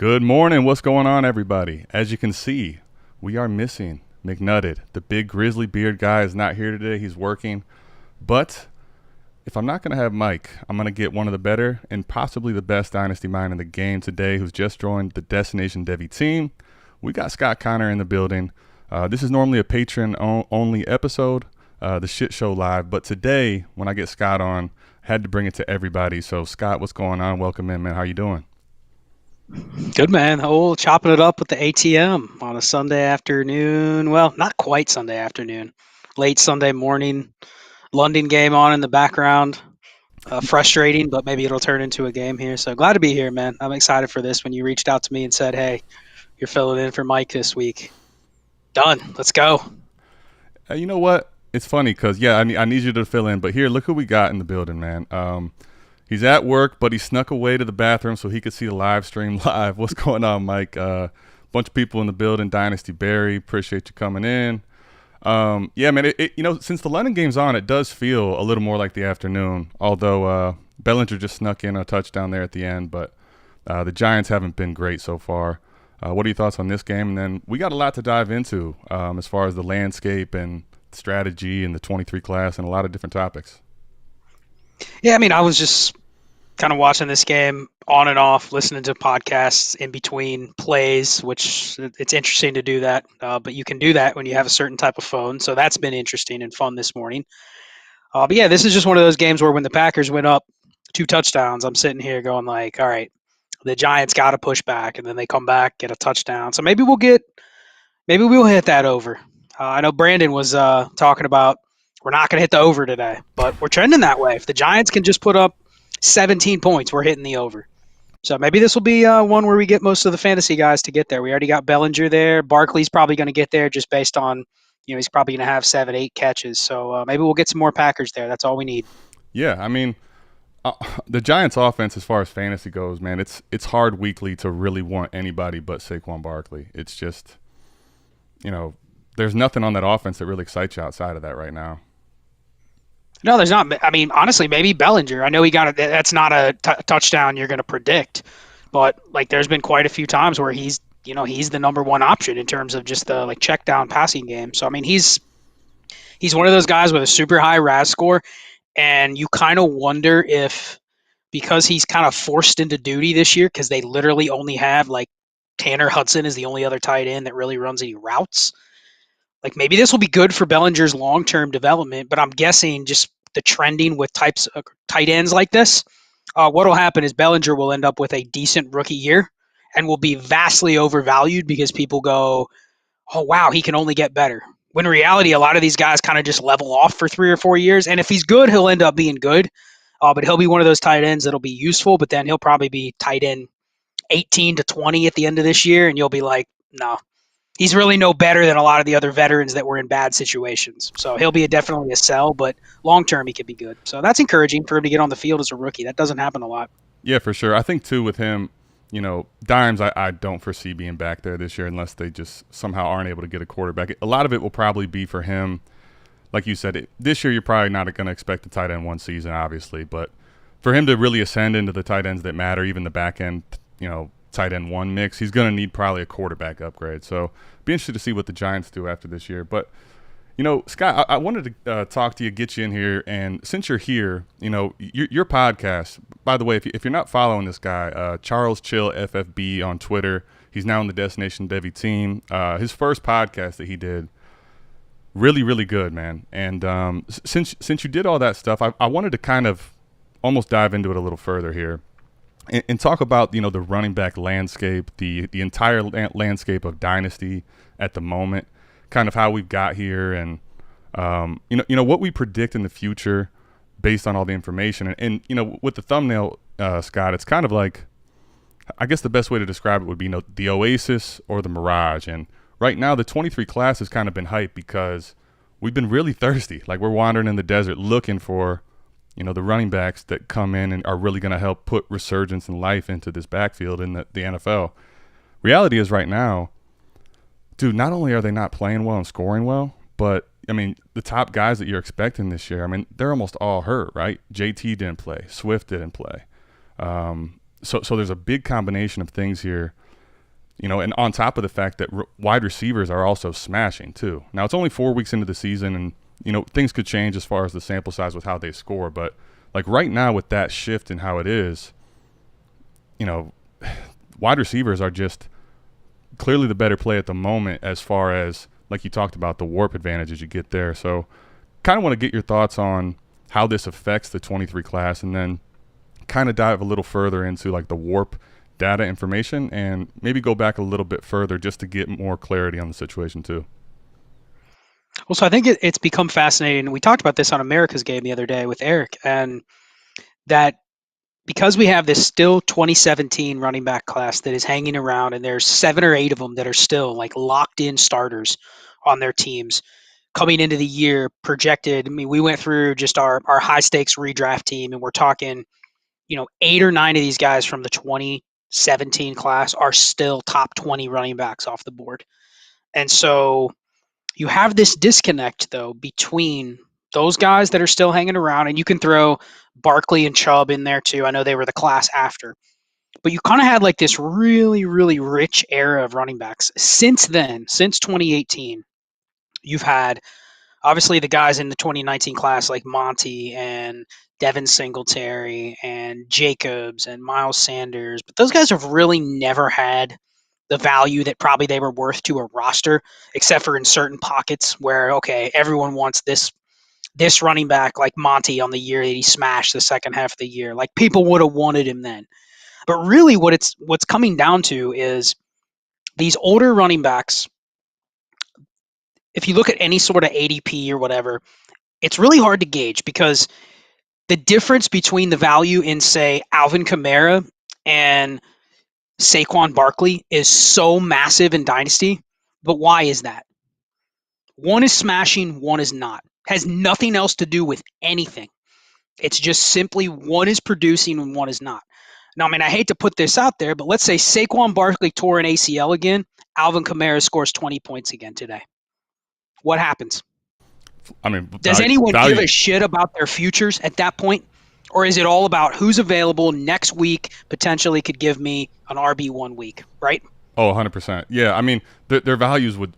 Good morning. What's going on, everybody? As you can see, we are missing McNutted. The big grizzly beard guy is not here today. He's working. But if I'm not going to have Mike, I'm going to get one of the better and possibly the best Dynasty mind in the game today who's just joined the Destination Devy team. We got Scott Connor in the building. This is normally a patron-only episode, the Shit Show Live. But today, when I get Scott on, I had to bring it to everybody. So, Scott, what's going on? Welcome in, man. How you doing? Good, man. Oh, chopping it up with the ATM on a Sunday afternoon. Well, not quite Sunday afternoon. Late Sunday morning. London game on in the background. Frustrating, but maybe it'll turn into a game here. So glad to be here, man. I'm excited for this. When you reached out to me and said, hey, you're filling in for Mike this week. Done. Let's go. You know what? It's funny because, I need you to fill in. But here, look who we got in the building, man. He's at work, but he snuck away to the bathroom so he could see the live stream live. What's going on, Mike? Bunch of people in the building. Dynasty Barry, appreciate you coming in. Man, since the London game's on, it does feel a little more like the afternoon, although Bellinger just snuck in a touchdown there at the end, but the Giants haven't been great so far. What are your thoughts on this game? And then we got a lot to dive into as far as the landscape and strategy and the 23 class and a lot of different topics. Yeah, I was just kind of watching this game on and off, listening to podcasts in between plays, which it's interesting to do that. But you can do that when you have a certain type of phone. So that's been interesting and fun this morning. But yeah, this is just one of those games where when the Packers went up 2 touchdowns, I'm sitting here going like, all right, the Giants got to push back, and then they come back, get a touchdown. So maybe we'll hit that over. I know Brandon was talking about we're not going to hit the over today, but we're trending that way. If the Giants can just put up 17 points, we're hitting the over. So maybe this will be one where we get most of the fantasy guys to get there. We already got Bellinger there. Barkley's probably going to get there just based on, he's probably going to have 7-8 catches. So maybe we'll get some more Packers there. That's all we need. Yeah, the Giants offense, as far as fantasy goes, man, it's hard weekly to really want anybody but Saquon Barkley. It's just, there's nothing on that offense that really excites you outside of that right now. No, there's not. Honestly, maybe Bellinger. I know he got it. That's not a touchdown you're going to predict, but there's been quite a few times where he's the number one option in terms of just the check down passing game. So he's one of those guys with a super high RAS score, and you kind of wonder if because he's kind of forced into duty this year because they literally only have Tanner Hudson is the only other tight end that really runs any routes. Maybe this will be good for Bellinger's long-term development, but I'm guessing just the trending with types of tight ends like this, what will happen is Bellinger will end up with a decent rookie year and will be vastly overvalued because people go, oh, wow, he can only get better. When in reality, a lot of these guys kind of just level off for 3 or 4 years, and if he's good, he'll end up being good, but he'll be one of those tight ends that'll be useful, but then he'll probably be tight end 18 to 20 at the end of this year, and you'll be like, no. He's really no better than a lot of the other veterans that were in bad situations. So he'll be definitely a sell, but long-term he could be good. So that's encouraging for him to get on the field as a rookie. That doesn't happen a lot. Yeah, for sure. I think, too, with him, Dimes, I don't foresee being back there this year unless they just somehow aren't able to get a quarterback. A lot of it will probably be for him. Like you said, this year you're probably not going to expect a tight end one season, obviously. But for him to really ascend into the tight ends that matter, even the back end, tight end one mix, he's going to need probably a quarterback upgrade. So be interested to see what the Giants do after this year. But, Scott, I wanted to talk to you, get you in here. And since you're here, your podcast, by the way, if you're not following this guy, Charles Chill FFB on Twitter, he's now on the Destination Devy team. His first podcast that he did, really, really good, man. And since you did all that stuff, I wanted to kind of almost dive into it a little further here. And talk about, the running back landscape, the entire landscape of Dynasty at the moment, kind of how we've got here and, what we predict in the future based on all the information. And with the thumbnail, Scott, it's kind of like, I guess the best way to describe it would be, the Oasis or the Mirage. And right now, the 23 class has kind of been hyped because we've been really thirsty. We're wandering in the desert looking for the running backs that come in and are really going to help put resurgence and life into this backfield in the NFL. Reality is right now, dude, not only are they not playing well and scoring well, but, the top guys that you're expecting this year, they're almost all hurt, right? JT didn't play. Swift didn't play. So there's a big combination of things here And on top of the fact that wide receivers are also smashing too. Now it's only 4 weeks into the season, and things could change as far as the sample size with how they score. But like right now with that shift in how it is, wide receivers are just clearly the better play at the moment as far as, like you talked about, the warp advantages you get there. So kind of want to get your thoughts on how this affects the 23 class, and then kind of dive a little further into like the warp data information and maybe go back a little bit further just to get more clarity on the situation too. Well, so I think it's become fascinating. We talked about this on America's Game the other day with Eric, and that because we have this still 2017 running back class that is hanging around, and there's 7 or 8 of them that are still like locked in starters on their teams coming into the year projected. I mean, we went through just our high stakes redraft team, and we're talking, 8 or 9 of these guys from the 2017 class are still top 20 running backs off the board. And so you have this disconnect though between those guys that are still hanging around, and you can throw Barkley and Chubb in there too. I know they were the class after, but you kind of had like this really, really rich era of running backs. Since then, since 2018, you've had obviously the guys in the 2019 class like Monty and Devin Singletary and Jacobs and Miles Sanders, but those guys have really never had the value that probably they were worth to a roster, except for in certain pockets where, okay, everyone wants this running back like Monty on the year that he smashed the second half of the year. Like people would have wanted him then. But really what's coming down to is these older running backs. If you look at any sort of ADP or whatever, it's really hard to gauge because the difference between the value in, say, Alvin Kamara and Saquon Barkley is so massive in Dynasty. But why is that? One is smashing, one is not. Has nothing else to do with anything. It's just simply one is producing and one is not. Now, I mean, I hate to put this out there, but let's say Saquon Barkley tore an ACL again. Alvin Kamara scores 20 points again today. What happens? I mean, does anyone give a shit about their futures at that point? Or is it all about who's available next week, potentially could give me an RB1 week, right? Oh, 100%. Yeah, I mean, their values would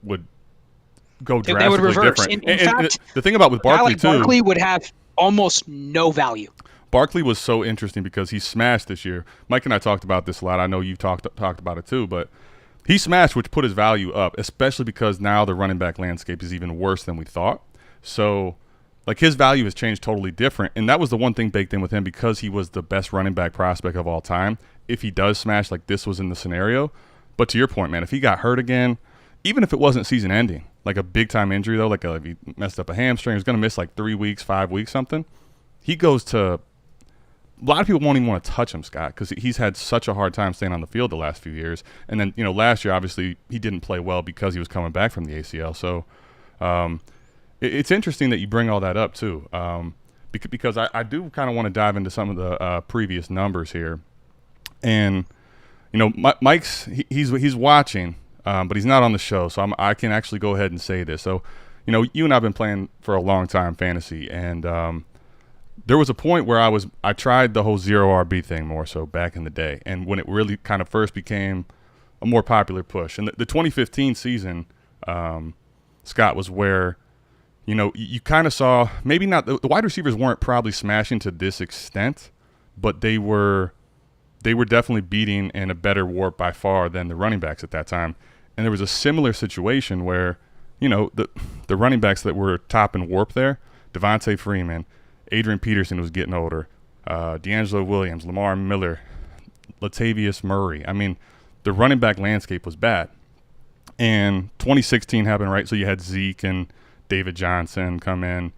go drastically they would reverse. different. In fact, the thing about with Barkley, too. Barkley would have almost no value. Barkley was so interesting because he smashed this year. Mike and I talked about this a lot. I know you've talked about it too, but he smashed, which put his value up, especially because now the running back landscape is even worse than we thought. So, like, his value has changed totally different, and that was the one thing baked in with him because he was the best running back prospect of all time. If he does smash, like this was in the scenario. But to your point, man, if he got hurt again, even if it wasn't season-ending, like a big-time injury, though, like if he messed up a hamstring, he's going to miss like 3 weeks, 5 weeks, something, he goes to – a lot of people won't even want to touch him, Scott, because he's had such a hard time staying on the field the last few years. And then, last year, obviously, he didn't play well because he was coming back from the ACL. So it's interesting that you bring all that up, too, because I do kind of want to dive into some of the previous numbers here. And, Mike's he's watching, but he's not on the show, so I can actually go ahead and say this. So, you and I have been playing for a long time fantasy, and there was a point where I tried the whole zero RB thing more so back in the day, and when it really kind of first became a more popular push. And the 2015 season, Scott, was where, you kind of saw maybe not the wide receivers weren't probably smashing to this extent, but they were definitely beating in a better warp by far than the running backs at that time. And there was a similar situation where, the running backs that were top in warp there, Devontae Freeman, Adrian Peterson was getting older, D'Angelo Williams, Lamar Miller, Latavius Murray. I mean, the running back landscape was bad. And 2016 happened, right? So you had Zeke and David Johnson come in.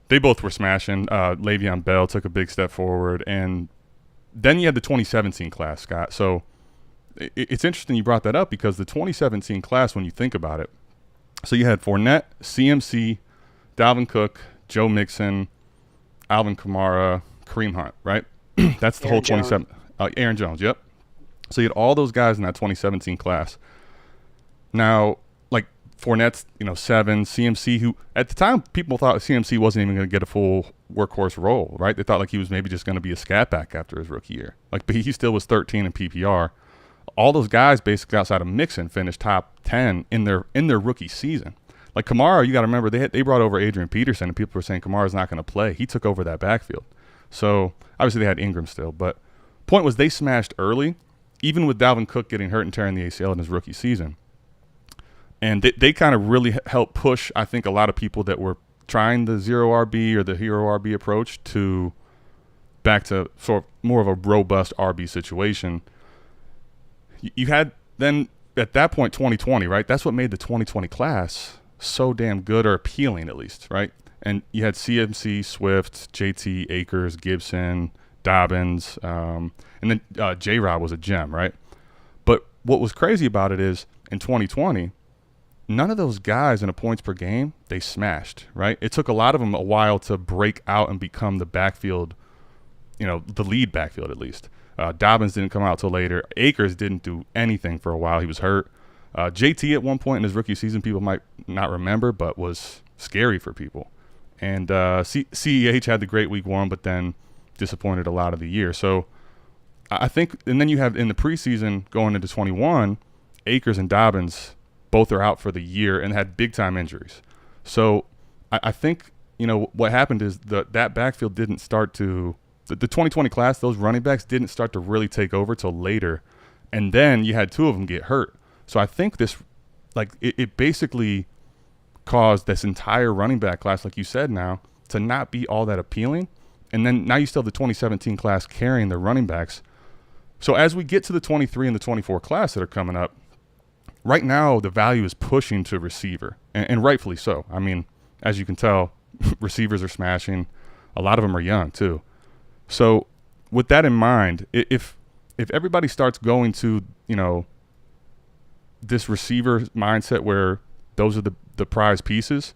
They both were smashing. Le'Veon Bell took a big step forward. And then you had the 2017 class, Scott. So it's interesting you brought that up because the 2017 class, when you think about it, so you had Fournette, CMC, Dalvin Cook, Joe Mixon, Alvin Kamara, Kareem Hunt, right? That's the whole 27. Aaron Jones, yep. So you had all those guys in that 2017 class. Now, like Fournette's, 7, CMC, who at the time people thought CMC wasn't even going to get a full workhorse role, right? They thought like he was maybe just going to be a scat back after his rookie year. Like, but he still was 13 in PPR. all those guys basically outside of Mixon finished top 10 in their rookie season. Like Kamara, you got to remember they brought over Adrian Peterson, and people were saying Kamara's not going to play. He took over that backfield. So obviously they had Ingram still, but point was they smashed early, even with Dalvin Cook getting hurt and tearing the ACL in his rookie season. And they kind of really helped push, I think, a lot of people that were trying the zero RB or the hero RB approach to back to sort of more of a robust RB situation. You had then at that point 2020, right? That's what made the 2020 class so damn good, or appealing at least, right? And you had CMC, Swift, JT, Akers, Gibson, Dobbins, and then J-Rod was a gem, right? But what was crazy about it is in 2020, none of those guys in a points per game, they smashed, right? It took a lot of them a while to break out and become the backfield, the lead backfield at least. Dobbins didn't come out till later. Akers didn't do anything for a while. He was hurt. JT at one point in his rookie season, people might not remember, but was scary for people. And CEH had the great week one, but then disappointed a lot of the year. So I think, and then you have in the preseason going into 21, Akers and Dobbins both are out for the year and had big-time injuries. So I think, what happened is that backfield didn't start to – the 2020 class, those running backs didn't start to really take over till later. And then you had two of them get hurt. So I think this – it basically caused this entire running back class, like you said now, to not be all that appealing. And then now you still have the 2017 class carrying the running backs. So as we get to the 23 and the 24 class that are coming up, right now, the value is pushing to receiver, and rightfully so. I mean, as you can tell, receivers are smashing. A lot of them are young, too. So with that in mind, if everybody starts going to, this receiver mindset where those are the prize pieces,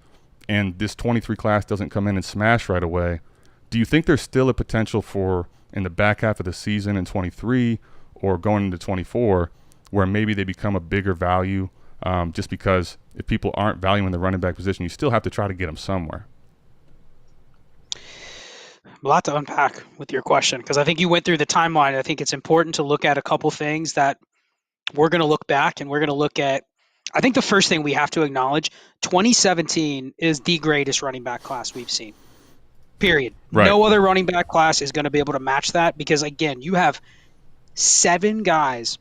and this 23 class doesn't come in and smash right away, do you think there's still a potential for, in the back half of the season in 23 or going into 24, where maybe they become a bigger value, just because if people aren't valuing the running back position, you still have to try to get them somewhere? A lot to unpack with your question, because I think you went through the timeline. I think it's important to look at a couple things that we're going to look back and we're going to look at. I think the first thing we have to acknowledge, 2017 is the greatest running back class we've seen. Period. Right. No other running back class is going to be able to match that, because, again, you have 7 guys,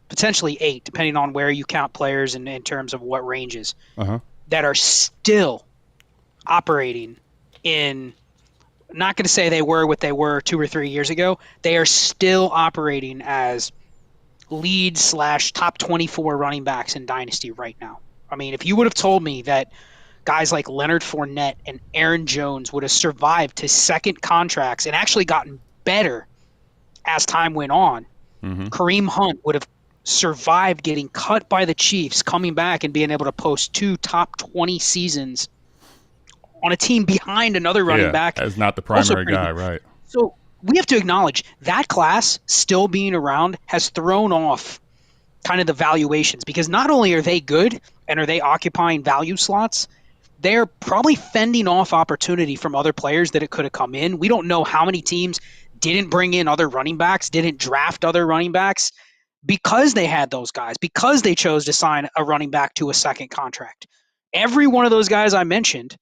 potentially 8, depending on where you count players and in terms of what ranges, that are still operating in, not going to say they were what they were 2 or 3 years ago. They are still operating as lead / top 24 running backs in Dynasty right now. I mean, if you would have told me that guys like Leonard Fournette and Aaron Jones would have survived to second contracts and actually gotten better as time went on, Kareem Hunt would have survived getting cut by the Chiefs, coming back and being able to post 2 top 20 seasons on a team behind another running back as not the primary guy, right? So we have to acknowledge that class still being around has thrown off kind of the valuations, because not only are they good and are they occupying value slots, they're probably fending off opportunity from other players that it could have come in. We don't know how many teams didn't bring in other running backs, didn't draft other running backs, because they had those guys, because they chose to sign a running back to a second contract. Every one of those guys I mentioned,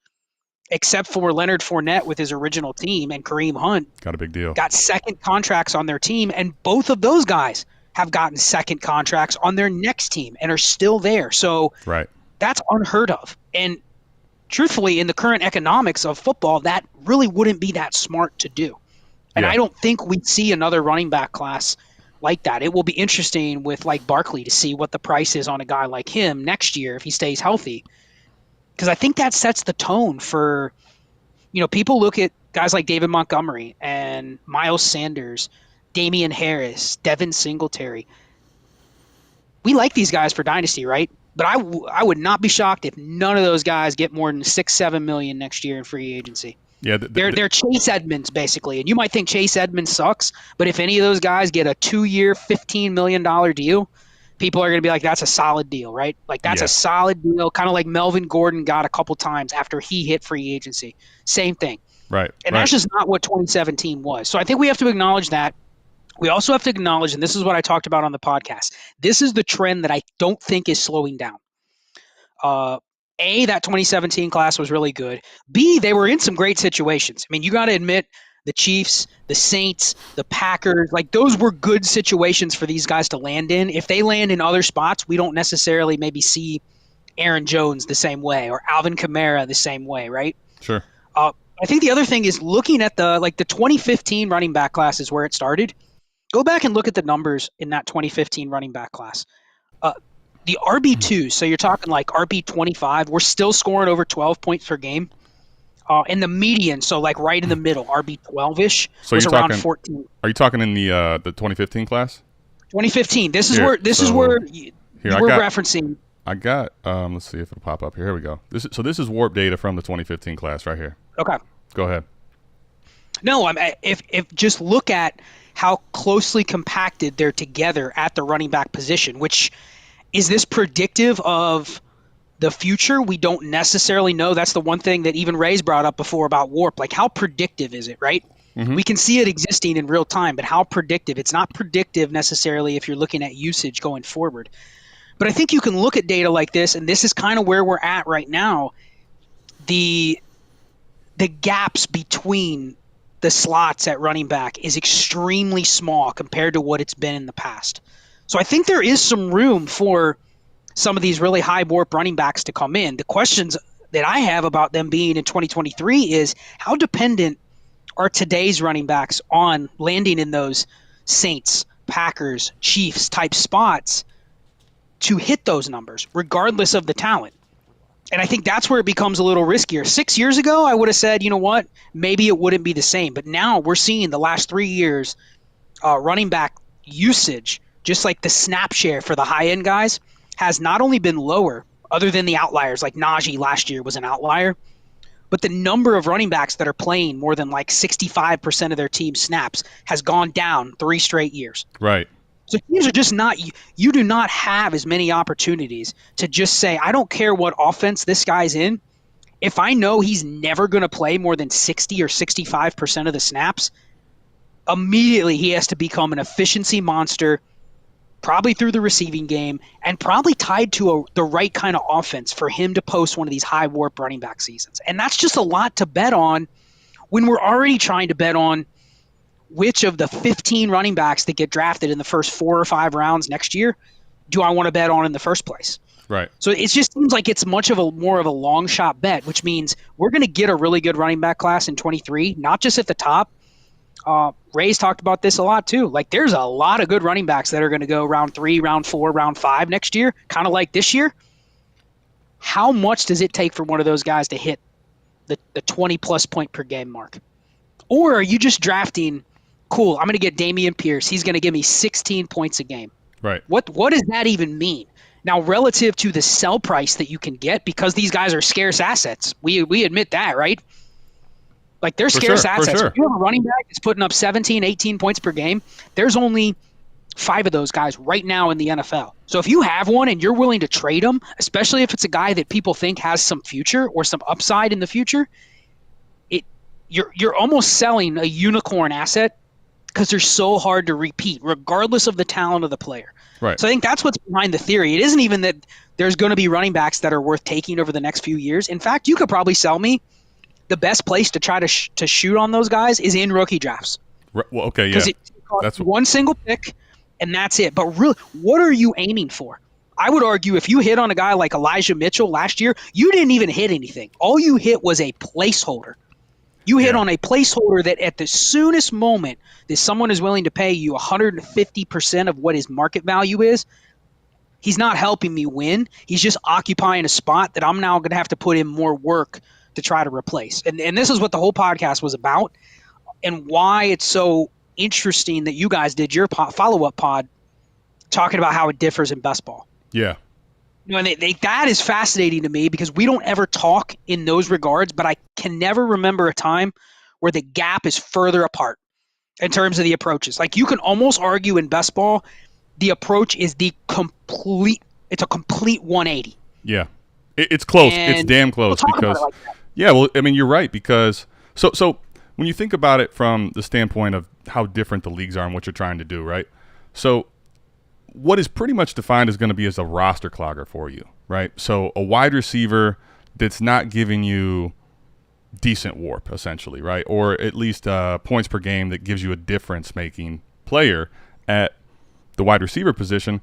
except for Leonard Fournette with his original team and Kareem Hunt, got a big deal, got second contracts on their team, and both of those guys have gotten second contracts on their next team and are still there. So that's unheard of. And truthfully, in the current economics of football, that really wouldn't be that smart to do. And I don't think we'd see another running back class like that. It will be interesting with like Barkley to see what the price is on a guy like him next year if he stays healthy. Because I think that sets the tone for, people look at guys like David Montgomery and Miles Sanders, Damian Harris, Devin Singletary. We like these guys for Dynasty, right? But I would not be shocked if none of those guys get more than $6-7 million next year in free agency. Yeah, they're Chase Edmonds basically, and you might think Chase Edmonds sucks, but if any of those guys get a 2-year, $15 million deal, people are going to be like, that's a solid deal, right? Like that's a solid deal, kind of like Melvin Gordon got a couple times after he hit free agency. Same thing, right? And that's just not what 2017 was. So I think we have to acknowledge that. We also have to acknowledge, and this is what I talked about on the podcast, this is the trend that I don't think is slowing down. A, that 2017 class was really good. B, they were in some great situations. I mean, you got to admit, the Chiefs, the Saints, the Packers, like those were good situations for these guys to land in. If they land in other spots, we don't necessarily maybe see Aaron Jones the same way or Alvin Kamara the same way, right? Sure. I think the other thing is looking at the 2015 running back class is where it started. Go back and look at the numbers in that 2015 running back class. The RB2, so you're talking like RB25, we're still scoring over 12 points per game. And the median, so like right in the middle, RB12-ish, So was you're around talking, 14. Are you talking in the 2015 class? 2015. This is Here, where I we're got- referencing. I got. Let's see if it'll pop up here. Here we go. This is warp data from the 2015 class right here. Okay. Go ahead. No, if just look at how closely compacted they're together at the running back position, which is this predictive of the future? We don't necessarily know. That's the one thing that even Ray's brought up before about warp. Like, how predictive is it, right? Mm-hmm. We can see it existing in real time, but how predictive? It's not predictive necessarily if you're looking at usage going forward. But I think you can look at data like this, and this is kind of where we're at right now. The gaps between the slots at running back is extremely small compared to what it's been in the past. So I think there is some room for some of these really high warp running backs to come in. The questions that I have about them being in 2023 is how dependent are today's running backs on landing in those Saints, Packers, Chiefs type spots to hit those numbers, regardless of the talent. And I think that's where it becomes a little riskier. 6 years ago, I would have said, you know what, maybe it wouldn't be the same. But now we're seeing the last 3 years running back usage, just like the snap share for the high-end guys, has not only been lower, other than the outliers, like Najee last year was an outlier, but the number of running backs that are playing more than like 65% of their team snaps has gone down 3 straight years. Right. So teams are just not – you do not have as many opportunities to just say, I don't care what offense this guy's in. If I know he's never going to play more than 60 or 65% of the snaps, immediately he has to become an efficiency monster, probably through the receiving game, and probably tied to the right kind of offense for him to post one of these high warp running back seasons. And that's just a lot to bet on when we're already trying to bet on which of the 15 running backs that get drafted in the first 4 or 5 rounds next year do I want to bet on in the first place. Right. So it just seems like it's more of a long shot bet, which means we're going to get a really good running back class in 23, not just at the top. Ray's talked about this a lot too. Like, there's a lot of good running backs that are going to go round 3, round 4, round 5 next year, kind of like this year. How much does it take for one of those guys to hit the 20-plus point per game mark? Or are you just drafting, cool, I'm going to get Dameon Pierce. He's going to give me 16 points a game. Right. What does that even mean? Now, relative to the sell price that you can get, because these guys are scarce assets, we admit that, right? Like, they're scarce assets. Sure. If you have a running back that's putting up 17, 18 points per game, there's only 5 of those guys right now in the NFL. So if you have one and you're willing to trade them, especially if it's a guy that people think has some future or some upside in the future, you're almost selling a unicorn asset because they're so hard to repeat, regardless of the talent of the player. Right. So I think that's what's behind the theory. It isn't even that there's going to be running backs that are worth taking over the next few years. In fact, you could probably sell me the best place to try to shoot on those guys is in rookie drafts. Well, okay, yeah. Because that's one single pick, and that's it. But really, what are you aiming for? I would argue if you hit on a guy like Elijah Mitchell last year, you didn't even hit anything. All you hit was a placeholder. You hit on a placeholder that at the soonest moment that someone is willing to pay you 150% of what his market value is, he's not helping me win. He's just occupying a spot that I'm now going to have to put in more work to try to replace. And this is what the whole podcast was about, and why it's so interesting that you guys did your follow-up pod talking about how it differs in best ball. Yeah. You know, and that is fascinating to me because we don't ever talk in those regards, but I can never remember a time where the gap is further apart in terms of the approaches. Like, you can almost argue in best ball, the approach is it's a complete 180. Yeah. It's close. And it's damn close we'll talk because about it like that. yeah, well, I mean, you're right because so when you think about it from the standpoint of how different the leagues are and what you're trying to do, right? So what is pretty much defined as going to be as a roster clogger for you, right? So a wide receiver that's not giving you decent warp, essentially, right? Or at least points per game that gives you a difference-making player at the wide receiver position.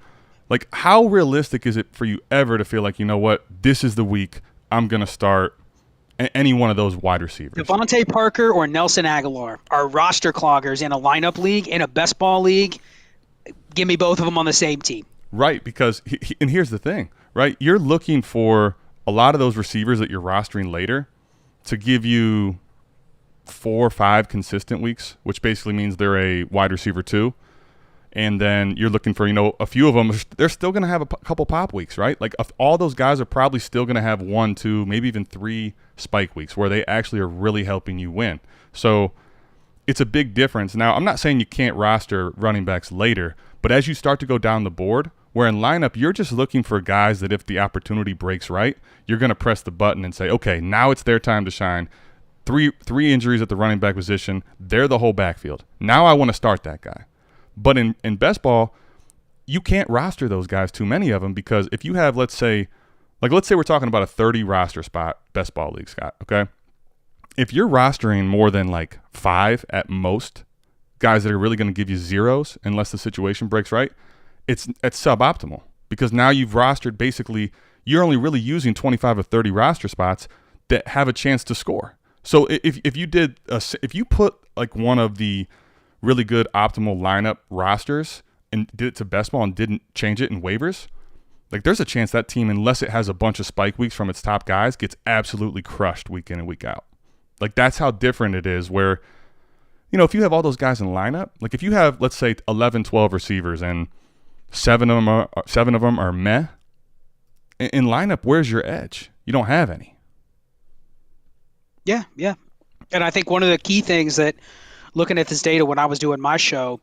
Like, how realistic is it for you ever to feel like, you know what, this is the week I'm going to start any one of those wide receivers? Devontae Parker or Nelson Aguilar are roster cloggers in a lineup league, in a best ball league. Give me both of them on the same team. Right, because and here's the thing, right? You're looking for a lot of those receivers that you're rostering later to give you 4 or 5 consistent weeks, which basically means they're a wide receiver 2. And then you're looking for, a few of them, they're still going to have a couple pop weeks, right? Like all those guys are probably still going to have 1, 2, maybe even 3 spike weeks where they actually are really helping you win. So it's a big difference. Now, I'm not saying you can't roster running backs later, but as you start to go down the board, where in lineup, you're just looking for guys that if the opportunity breaks right, you're going to press the button and say, okay, now it's their time to shine. Three injuries at the running back position. They're the whole backfield. Now I want to start that guy. But in best ball, you can't roster those guys, too many of them, because if you have, let's say we're talking about a 30 roster spot best ball league, Scott, okay? If you're rostering more than like 5 at most, guys that are really going to give you zeros unless the situation breaks right, it's suboptimal, because now you've rostered basically, you're only really using 25 or 30 roster spots that have a chance to score. So if you put like one of the really good optimal lineup rosters and did it to best ball and didn't change it in waivers, like there's a chance that team, unless it has a bunch of spike weeks from its top guys, gets absolutely crushed week in and week out. Like that's how different it is where, if you have all those guys in lineup, like if you have, let's say 11, 12 receivers and 7 of them are meh, in lineup, where's your edge? You don't have any. Yeah. And I think one of the key things that, looking at this data when I was doing my show,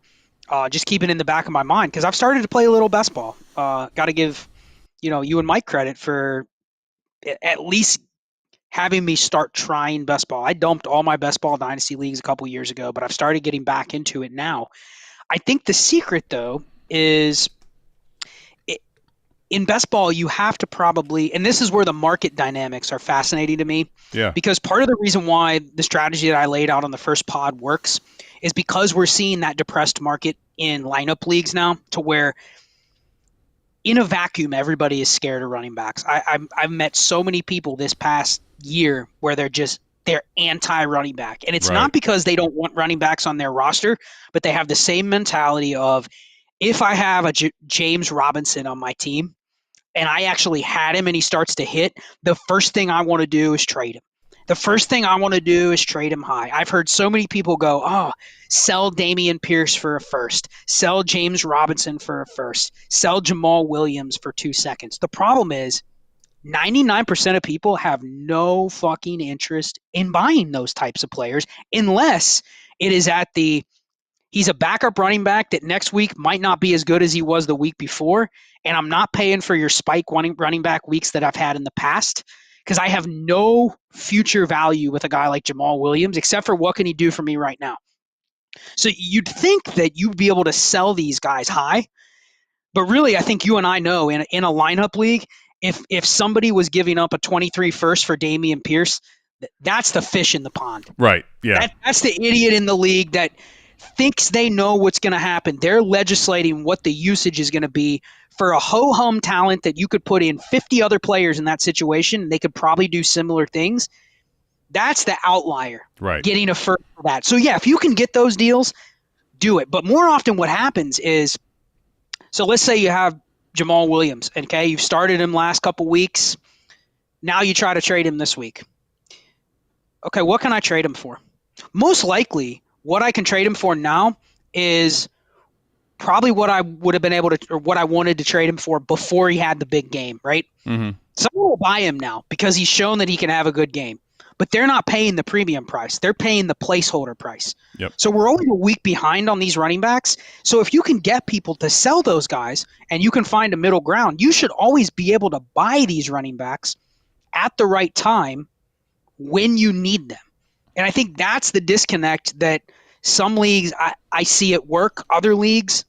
just keeping in the back of my mind, because I've started to play a little best ball. Got to give, you and Mike credit for at least having me start trying best ball. I dumped all my best ball dynasty leagues a couple years ago, but I've started getting back into it now. I think the secret, though, is in best ball, you have to probably, and this is where the market dynamics are fascinating to me. Yeah. Because part of the reason why the strategy that I laid out on the first pod works is because we're seeing that depressed market in lineup leagues now, to where in a vacuum, everybody is scared of running backs. I've met so many people this past year where they're anti-running back. And it's not because they don't want running backs on their roster, but they have the same mentality of, if I have a James Robinson on my team and I actually had him and he starts to hit, the first thing I want to do is trade him. The first thing I want to do is trade him high. I've heard so many people go, sell Dameon Pierce for a first, sell James Robinson for a first, sell Jamal Williams for 2 seconds. The problem is 99% of people have no fucking interest in buying those types of players unless it is he's a backup running back that next week might not be as good as he was the week before, and I'm not paying for your spike running back weeks that I've had in the past, because I have no future value with a guy like Jamal Williams, except for what can he do for me right now. So you'd think that you'd be able to sell these guys high, but really I think you and I know in a lineup league, if somebody was giving up a 23 first for Dameon Pierce, that's the fish in the pond. Right, yeah. That's the idiot in the league that thinks they know what's going to happen. They're legislating what the usage is going to be for a ho-hum talent that you could put in 50 other players in that situation, and they could probably do similar things. That's the outlier, getting a first for that. So, yeah, if you can get those deals, do it. But more often what happens is, so let's say you have Jamal Williams, okay? You've started him last couple weeks. Now you try to trade him this week. Okay, what can I trade him for? Most likely, what I can trade him for now is probably what I would have been able to, or what I wanted to trade him for before he had the big game, right? Mm-hmm. Someone will buy him now because he's shown that he can have a good game. But they're not paying the premium price. They're paying the placeholder price. Yep. So we're only a week behind on these running backs. So if you can get people to sell those guys and you can find a middle ground, you should always be able to buy these running backs at the right time when you need them. And I think that's the disconnect that some leagues I see it work, other leagues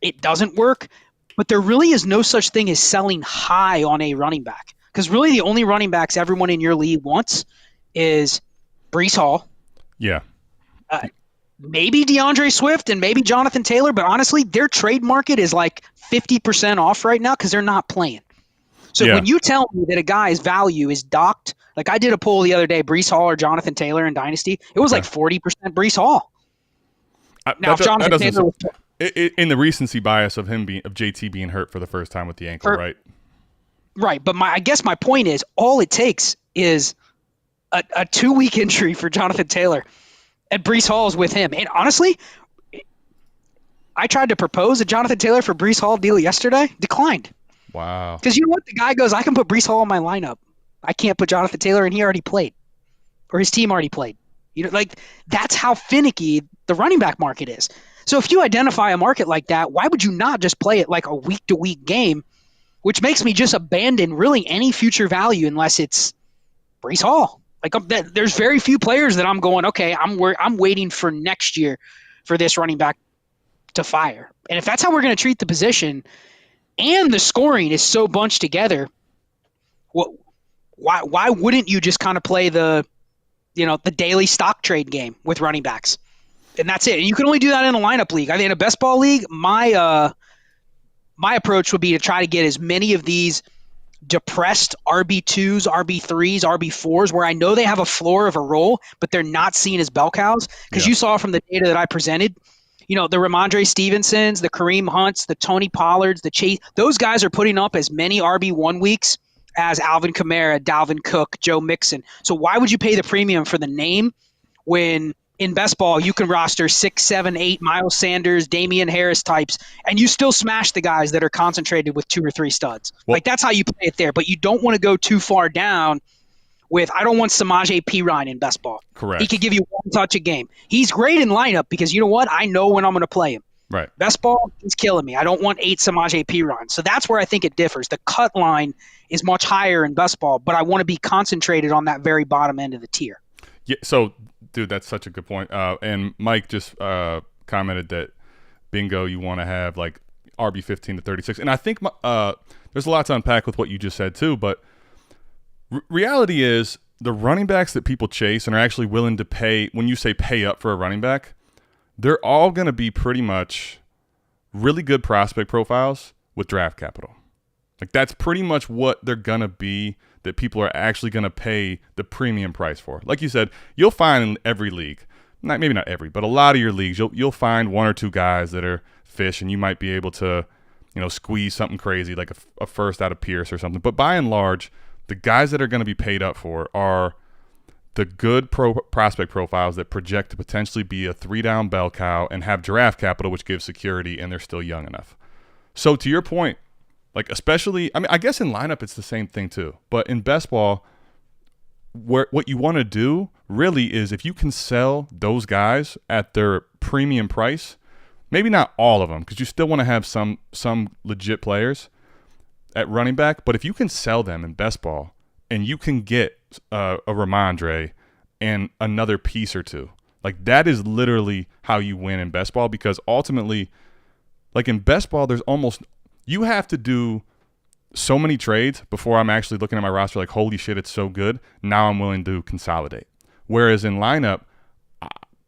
it doesn't work. But there really is no such thing as selling high on a running back. Because really the only running backs everyone in your league wants is Breece Hall. Yeah. Maybe DeAndre Swift and maybe Jonathan Taylor, but honestly, their trade market is like 50% off right now because they're not playing. So when you tell me that a guy's value is docked, like I did a poll the other day, Breece Hall or Jonathan Taylor in Dynasty, it was like 40% Breece Hall. Now, if Jonathan Taylor was in the recency bias of JT being hurt for the first time with the ankle, right? Right, but I guess my point is all it takes is a 2-week injury for Jonathan Taylor. And Breece Hall's with him. And honestly, I tried to propose a Jonathan Taylor for Breece Hall deal yesterday. Declined. Wow. Because you know what? The guy goes, I can put Breece Hall in my lineup. I can't put Jonathan Taylor, and he already played. Or his team already played. That's how finicky the running back market is. So if you identify a market like that, why would you not just play it like a week-to-week game, which makes me just abandon really any future value unless it's Breece Hall. Like there's very few players that I'm going, okay, I'm waiting for next year for this running back to fire. And if that's how we're going to treat the position, and the scoring is so bunched together, why wouldn't you just kind of play the daily stock trade game with running backs? And that's it. And you can only do that in a lineup league. I think in a best ball league, my approach would be to try to get as many of these depressed RB2s, RB3s, RB4s, where I know they have a floor of a role, but they're not seen as bell cows. Because you saw from the data that I presented, the Ramondre Stevensons, the Kareem Hunts, the Tony Pollards, the Chase, those guys are putting up as many RB1 weeks as Alvin Kamara, Dalvin Cook, Joe Mixon. So why would you pay the premium for the name when in best ball you can roster 6, 7, 8 Miles Sanders, Damian Harris types, and you still smash the guys that are concentrated with 2 or 3 studs? Well, that's how you play it there. But you don't want to go too far down with, I don't want Samaje Perine in best ball. Correct. He could give you 1 touch a game. He's great in lineup because you know what? I know when I'm going to play him. Right. Best ball, he's killing me. I don't want 8 Samaje Perine. So that's where I think it differs. The cut line is much higher in best ball, but I want to be concentrated on that very bottom end of the tier. Yeah. So, dude, that's such a good point. And Mike just commented that bingo, you want to have like RB 15 to 36. And I think there's a lot to unpack with what you just said too. But reality is the running backs that people chase and are actually willing to pay, when you say pay up for a running back, they're all going to be pretty much really good prospect profiles with draft capital. Like that's pretty much what they're going to be, that people are actually going to pay the premium price for. Like you said, you'll find in every league, maybe not every, but a lot of your leagues, you'll find 1 or 2 guys that are fish, and you might be able to, squeeze something crazy like a first out of Pierce or something. But by and large, the guys that are going to be paid up for are the good prospect profiles that project to potentially be a 3-down bell cow and have draft capital, which gives security, and they're still young enough. So to your point, like especially, I guess in lineup it's the same thing too. But in best ball, what you want to do really is if you can sell those guys at their premium price, maybe not all of them, because you still want to have some legit players at running back. But if you can sell them in best ball and you can get a Ramondre and another piece or two, like that is literally how you win in best ball. Because ultimately, like in best ball, you have to do so many trades before I'm actually looking at my roster like, holy shit, it's so good. Now I'm willing to consolidate. Whereas in lineup,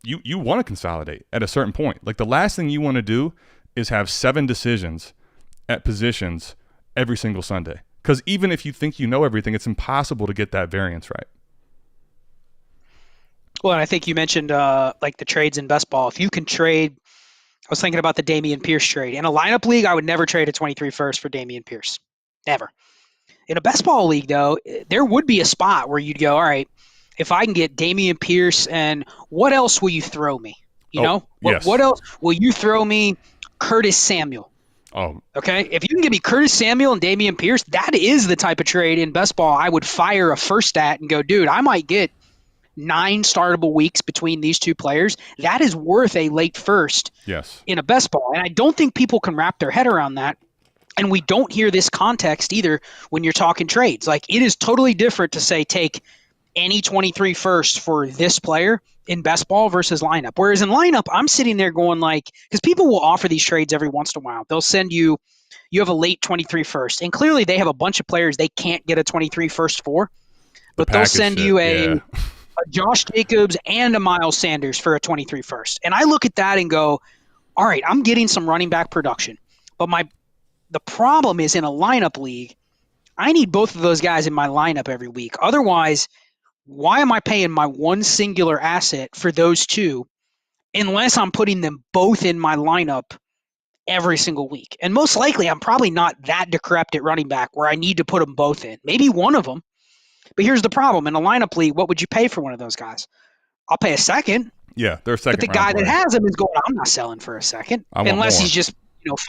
you want to consolidate at a certain point. Like the last thing you want to do is have 7 decisions at positions every single Sunday. Because even if you think you know everything, it's impossible to get that variance right. Well, and I think you mentioned like the trades in best ball. If you can trade, I was thinking about the Dameon Pierce trade. In a lineup league, I would never trade a 23 first for Dameon Pierce. Never. In a best ball league, though, there would be a spot where you'd go, all right, if I can get Dameon Pierce, and what else will you throw me? Yes. What else will you throw me? Curtis Samuel. Oh. Okay. If you can give me Curtis Samuel and Dameon Pierce, that is the type of trade in best ball I would fire a first at and go, dude, I might get 9 startable weeks between these 2 players. That is worth a late first in a best ball. And I don't think people can wrap their head around that. And we don't hear this context either when you're talking trades. Like it is totally different to say take any 23 first for this player in best ball versus lineup. Whereas in lineup, I'm sitting there going like, because people will offer these trades every once in a while. They'll send you have a late 23 first, and clearly they have a bunch of players they can't get a 23 first for, but they'll send you a Josh Jacobs and a Miles Sanders for a 23 first. And I look at that and go, all right, I'm getting some running back production, but the problem is in a lineup league, I need both of those guys in my lineup every week. Otherwise, why am I paying my one singular asset for those two unless I'm putting them both in my lineup every single week? And most likely, I'm probably not that decrepit at running back where I need to put them both in. Maybe one of them. But here's the problem. In a lineup league, what would you pay for one of those guys? I'll pay a second. Yeah, they're a second. But the guy that has him is going, I'm not selling for a second unless he's just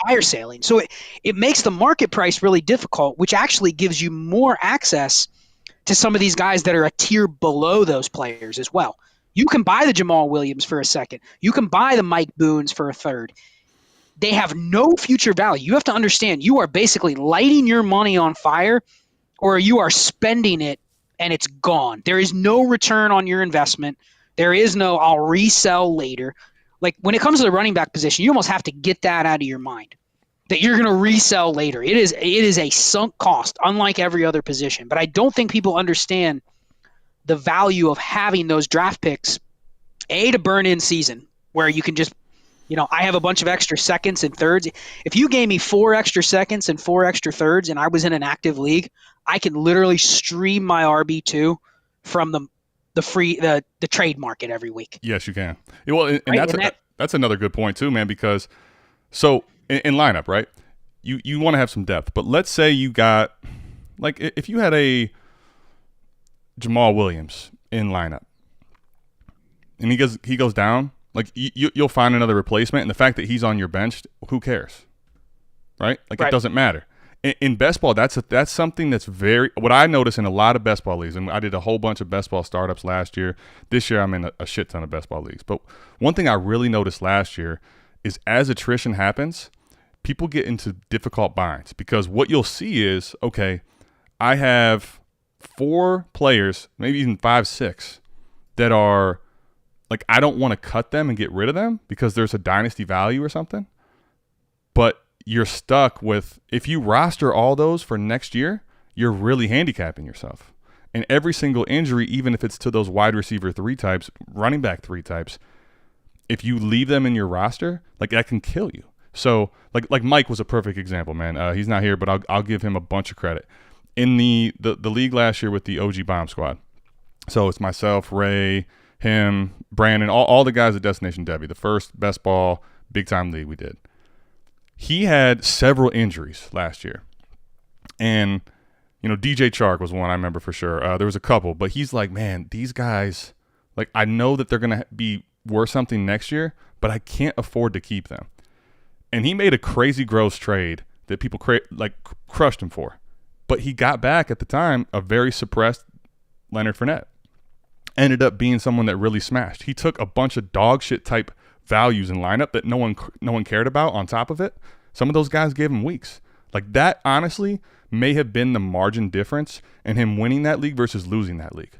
fire sailing. So it makes the market price really difficult, which actually gives you more access to some of these guys that are a tier below those players as well. You can buy the Jamal Williams for a second. You can buy the Mike Boones for a third. They have no future value. You have to understand you are basically lighting your money on fire, or you are spending it and it's gone. There is no return on your investment. There is no I'll resell later. Like when it comes to the running back position, you almost have to get that out of your mind that you're going to resell later. It is a sunk cost, unlike every other position. But I don't think people understand the value of having those draft picks, to burn in season, where you can just, I have a bunch of extra seconds and thirds. If you gave me 4 extra seconds and 4 extra thirds and I was in an active league, I can literally stream my RB2 from the trade market every week. Yes, you can. Well, and that's another good point too, man, because in lineup, right? You want to have some depth, but let's say you got, like, if you had a Jamal Williams in lineup and he goes down, like you'll find another replacement, and the fact that he's on your bench, who cares, right? Like It doesn't matter. In best ball, that's something that's what I notice in a lot of best ball leagues, and I did a whole bunch of best ball startups last year. This year I'm in a shit ton of best ball leagues. But one thing I really noticed last year is as attrition happens, people get into difficult binds, because what you'll see is, okay, I have 4 players, maybe even 5, 6, that are like, I don't want to cut them and get rid of them because there's a dynasty value or something. But you're stuck with, if you roster all those for next year, you're really handicapping yourself. And every single injury, even if it's to those wide receiver 3 types, running back 3 types, if you leave them in your roster, like, that can kill you. So like Mike was a perfect example, man. He's not here, but I'll give him a bunch of credit. In the league last year with the OG Bomb Squad, so it's myself, Ray, him, Brandon, all the guys at Destination Debbie, the first best ball big time league we did. He had several injuries last year. And, DJ Chark was one I remember for sure. There was a couple, but he's like, man, these guys, like, I know that they're going to be worth something next year, but I can't afford to keep them. And he made a crazy gross trade that people crushed him for. But he got back at the time a very suppressed Leonard Fournette. Ended up being someone that really smashed. He took a bunch of dog shit type values in lineup that no one cared about on top of it. Some of those guys gave him weeks. Like, that honestly may have been the margin difference in him winning that league versus losing that league.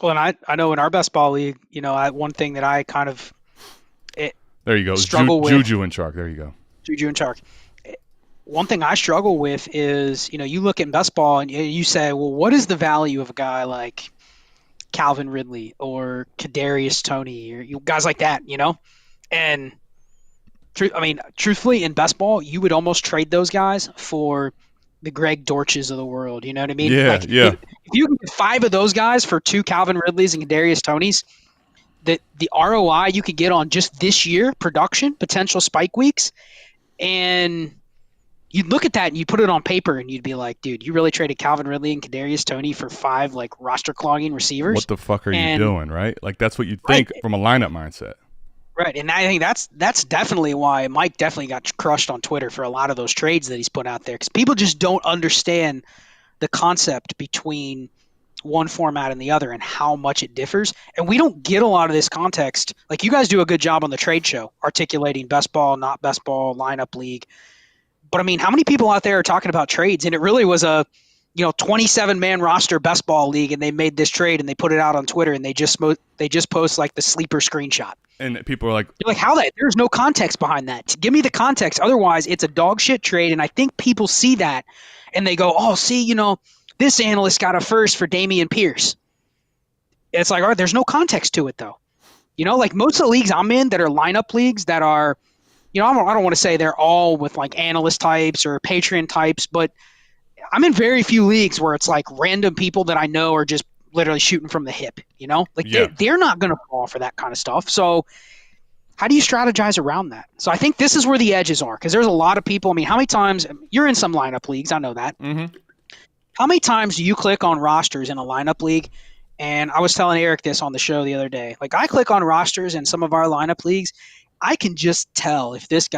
Well, and I know in our best ball league, one thing that I kind of there you go. Struggle with Juju and Chark. There you go. Juju and Chark. One thing I struggle with is, you look at best ball and you say, well, what is the value of a guy like Calvin Ridley or Kadarius Toney or guys like that, And truthfully, in best ball, you would almost trade those guys for the Greg Dortches of the world. You know what I mean? Yeah, yeah. If you can get 5 of those guys for 2 Calvin Ridleys and Kadarius Toneys, the ROI you could get on just this year production, potential spike weeks, and you'd look at that and you put it on paper and you'd be like, dude, you really traded Calvin Ridley and Kadarius Toney for 5 like roster clogging receivers. What the fuck are you doing, right? Like, that's what you'd think from a lineup mindset. Right, and I think that's definitely why Mike definitely got crushed on Twitter for a lot of those trades that he's put out there, because people just don't understand the concept between one format and the other and how much it differs. And we don't get a lot of this context. Like, you guys do a good job on the trade show articulating best ball, not best ball, lineup league. But I mean, how many people out there are talking about trades? And it really was 27-man roster best ball league, and they made this trade and they put it out on Twitter, and they just post like the sleeper screenshot. And people are like, you're like, how that? There's no context behind that. Give me the context. Otherwise, it's a dog shit trade. And I think people see that and they go, oh, see, this analyst got a first for Damian Pierce. It's like, all right, there's no context to it, though. Like most of the leagues I'm in that are lineup leagues that are, I don't want to say they're all with like analyst types or Patreon types, but I'm in very few leagues where it's like random people that I know are just literally shooting from the hip, they're not going to fall for that kind of stuff. So how do you strategize around that? So I think this is where the edges are, because there's a lot of people. I mean, how many times you're in some lineup leagues? I know that. Mm-hmm. How many times do you click on rosters in a lineup league? And I was telling Eric this on the show the other day. Like, I click on rosters in some of our lineup leagues. I can just tell if this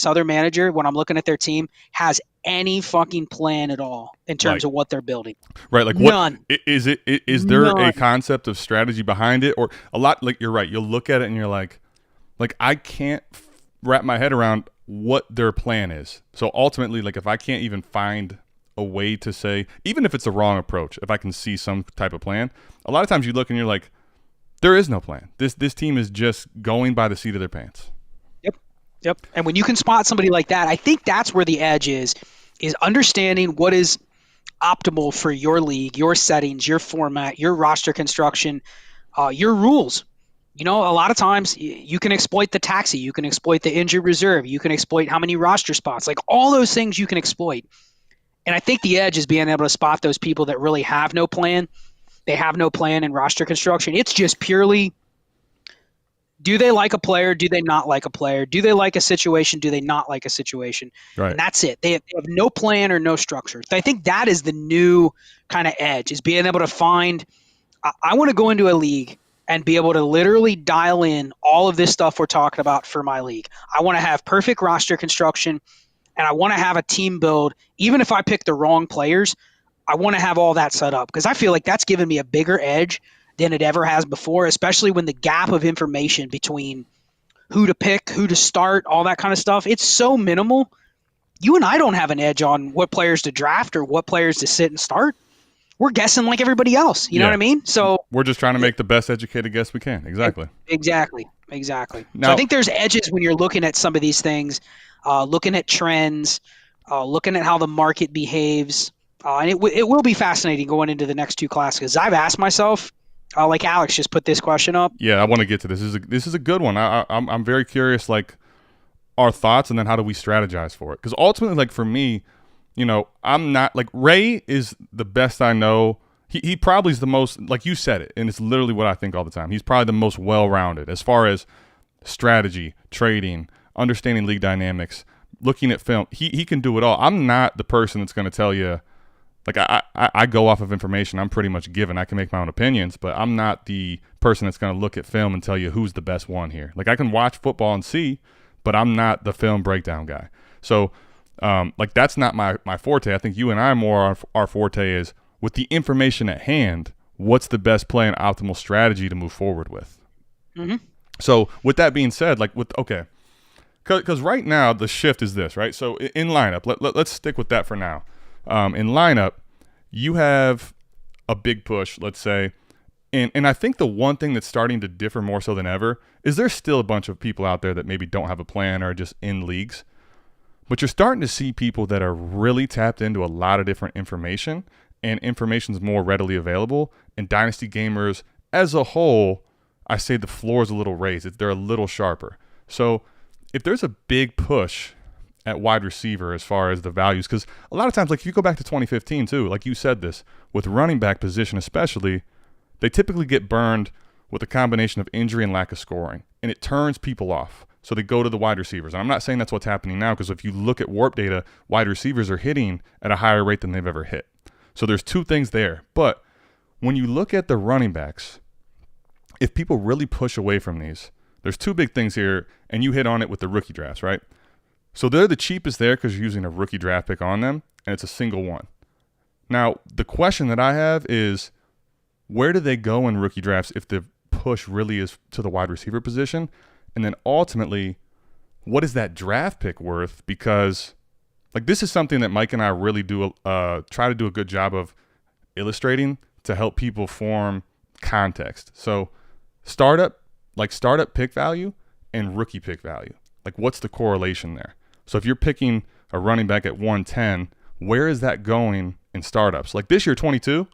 other manager, when I'm looking at their team, has any fucking plan at all in terms of what they're building. Right. Like, none. What is there a concept of strategy behind it? Or a lot, like, you're right. You'll look at it and you're like I can't wrap my head around what their plan is. So ultimately, like, if I can't even find a way to say, even if it's a wrong approach, if I can see some type of plan, a lot of times you look and you're like, there is no plan. This team is just going by the seat of their pants. Yep. And when you can spot somebody like that, I think that's where the edge is understanding what is optimal for your league, your settings, your format, your roster construction, your rules. A lot of times you can exploit the taxi, you can exploit the injured reserve, you can exploit how many roster spots, like all those things you can exploit. And I think the edge is being able to spot those people that really have no plan. They have no plan in roster construction. It's just purely, do they like a player? Do they not like a player? Do they like a situation? Do they not like a situation? Right. And that's it. They have no plan or no structure. So I think that is the new kind of edge, is being able to find, I want to go into a league and be able to literally dial in all of this stuff we're talking about for my league. I want to have perfect roster construction, and I want to have a team build. Even if I pick the wrong players, I want to have all that set up, because I feel like that's given me a bigger edge than it ever has before, especially when the gap of information between who to pick, who to start, all that kind of stuff, it's so minimal. You and I don't have an edge on what players to draft or what players to sit and start. We're guessing like everybody else. You know what I mean? So we're just trying to make the best educated guess we can. Exactly. Now, so I think there's edges when you're looking at some of these things, looking at trends, looking at how the market behaves. And it will be fascinating going into the next two classes, because I've asked myself, like Alex just put this question up. Yeah, I want to get to this. This is a good one. I'm very curious, like, our thoughts, and then how do we strategize for it? Because ultimately, like, for me, I'm not, like, Ray is the best I know. He probably is the most, like you said it, and it's literally what I think all the time. He's probably the most well-rounded as far as strategy, trading, understanding league dynamics, looking at film. He can do it all. I'm not the person that's going to tell you, like, I go off of information I'm pretty much given. I can make my own opinions, but I'm not the person that's going to look at film and tell you who's the best one here. Like, I can watch football and see, but I'm not the film breakdown guy. So, like, that's not my forte. I think you and I more, our forte is, with the information at hand, what's the best play and optimal strategy to move forward with? Mm-hmm. So with that being said, like, because right now the shift is this, right? So in lineup, let's stick with that for now. In lineup, you have a big push, let's say, and I think the one thing that's starting to differ more so than ever is there's still a bunch of people out there that maybe don't have a plan or are just in leagues. But you're starting to see people that are really tapped into a lot of different information, and information's more readily available. And Dynasty gamers as a whole, I say the floor is a little raised. They're a little sharper. So if there's a big push at wide receiver as far as the values, because a lot of times, like, if you go back to 2015 too, like you said this, with running back position especially, they typically get burned with a combination of injury and lack of scoring, and it turns people off. So they go to the wide receivers. And I'm not saying that's what's happening now, because if you look at warp data, wide receivers are hitting at a higher rate than they've ever hit. So there's two things there. But when you look at the running backs, if people really push away from these, there's two big things here, and you hit on it with the rookie drafts, right? So they're the cheapest there because you're using a rookie draft pick on them, and it's a single one. Now, the question that I have is, where do they go in rookie drafts if the push really is to the wide receiver position? And then ultimately, what is that draft pick worth? Because like this is something that Mike and I really do try to do a good job of illustrating to help people form context. So startup pick value and rookie pick value. Like what's the correlation there? So if you're picking a running back at 110, where is that going in startups? Like this year, 22,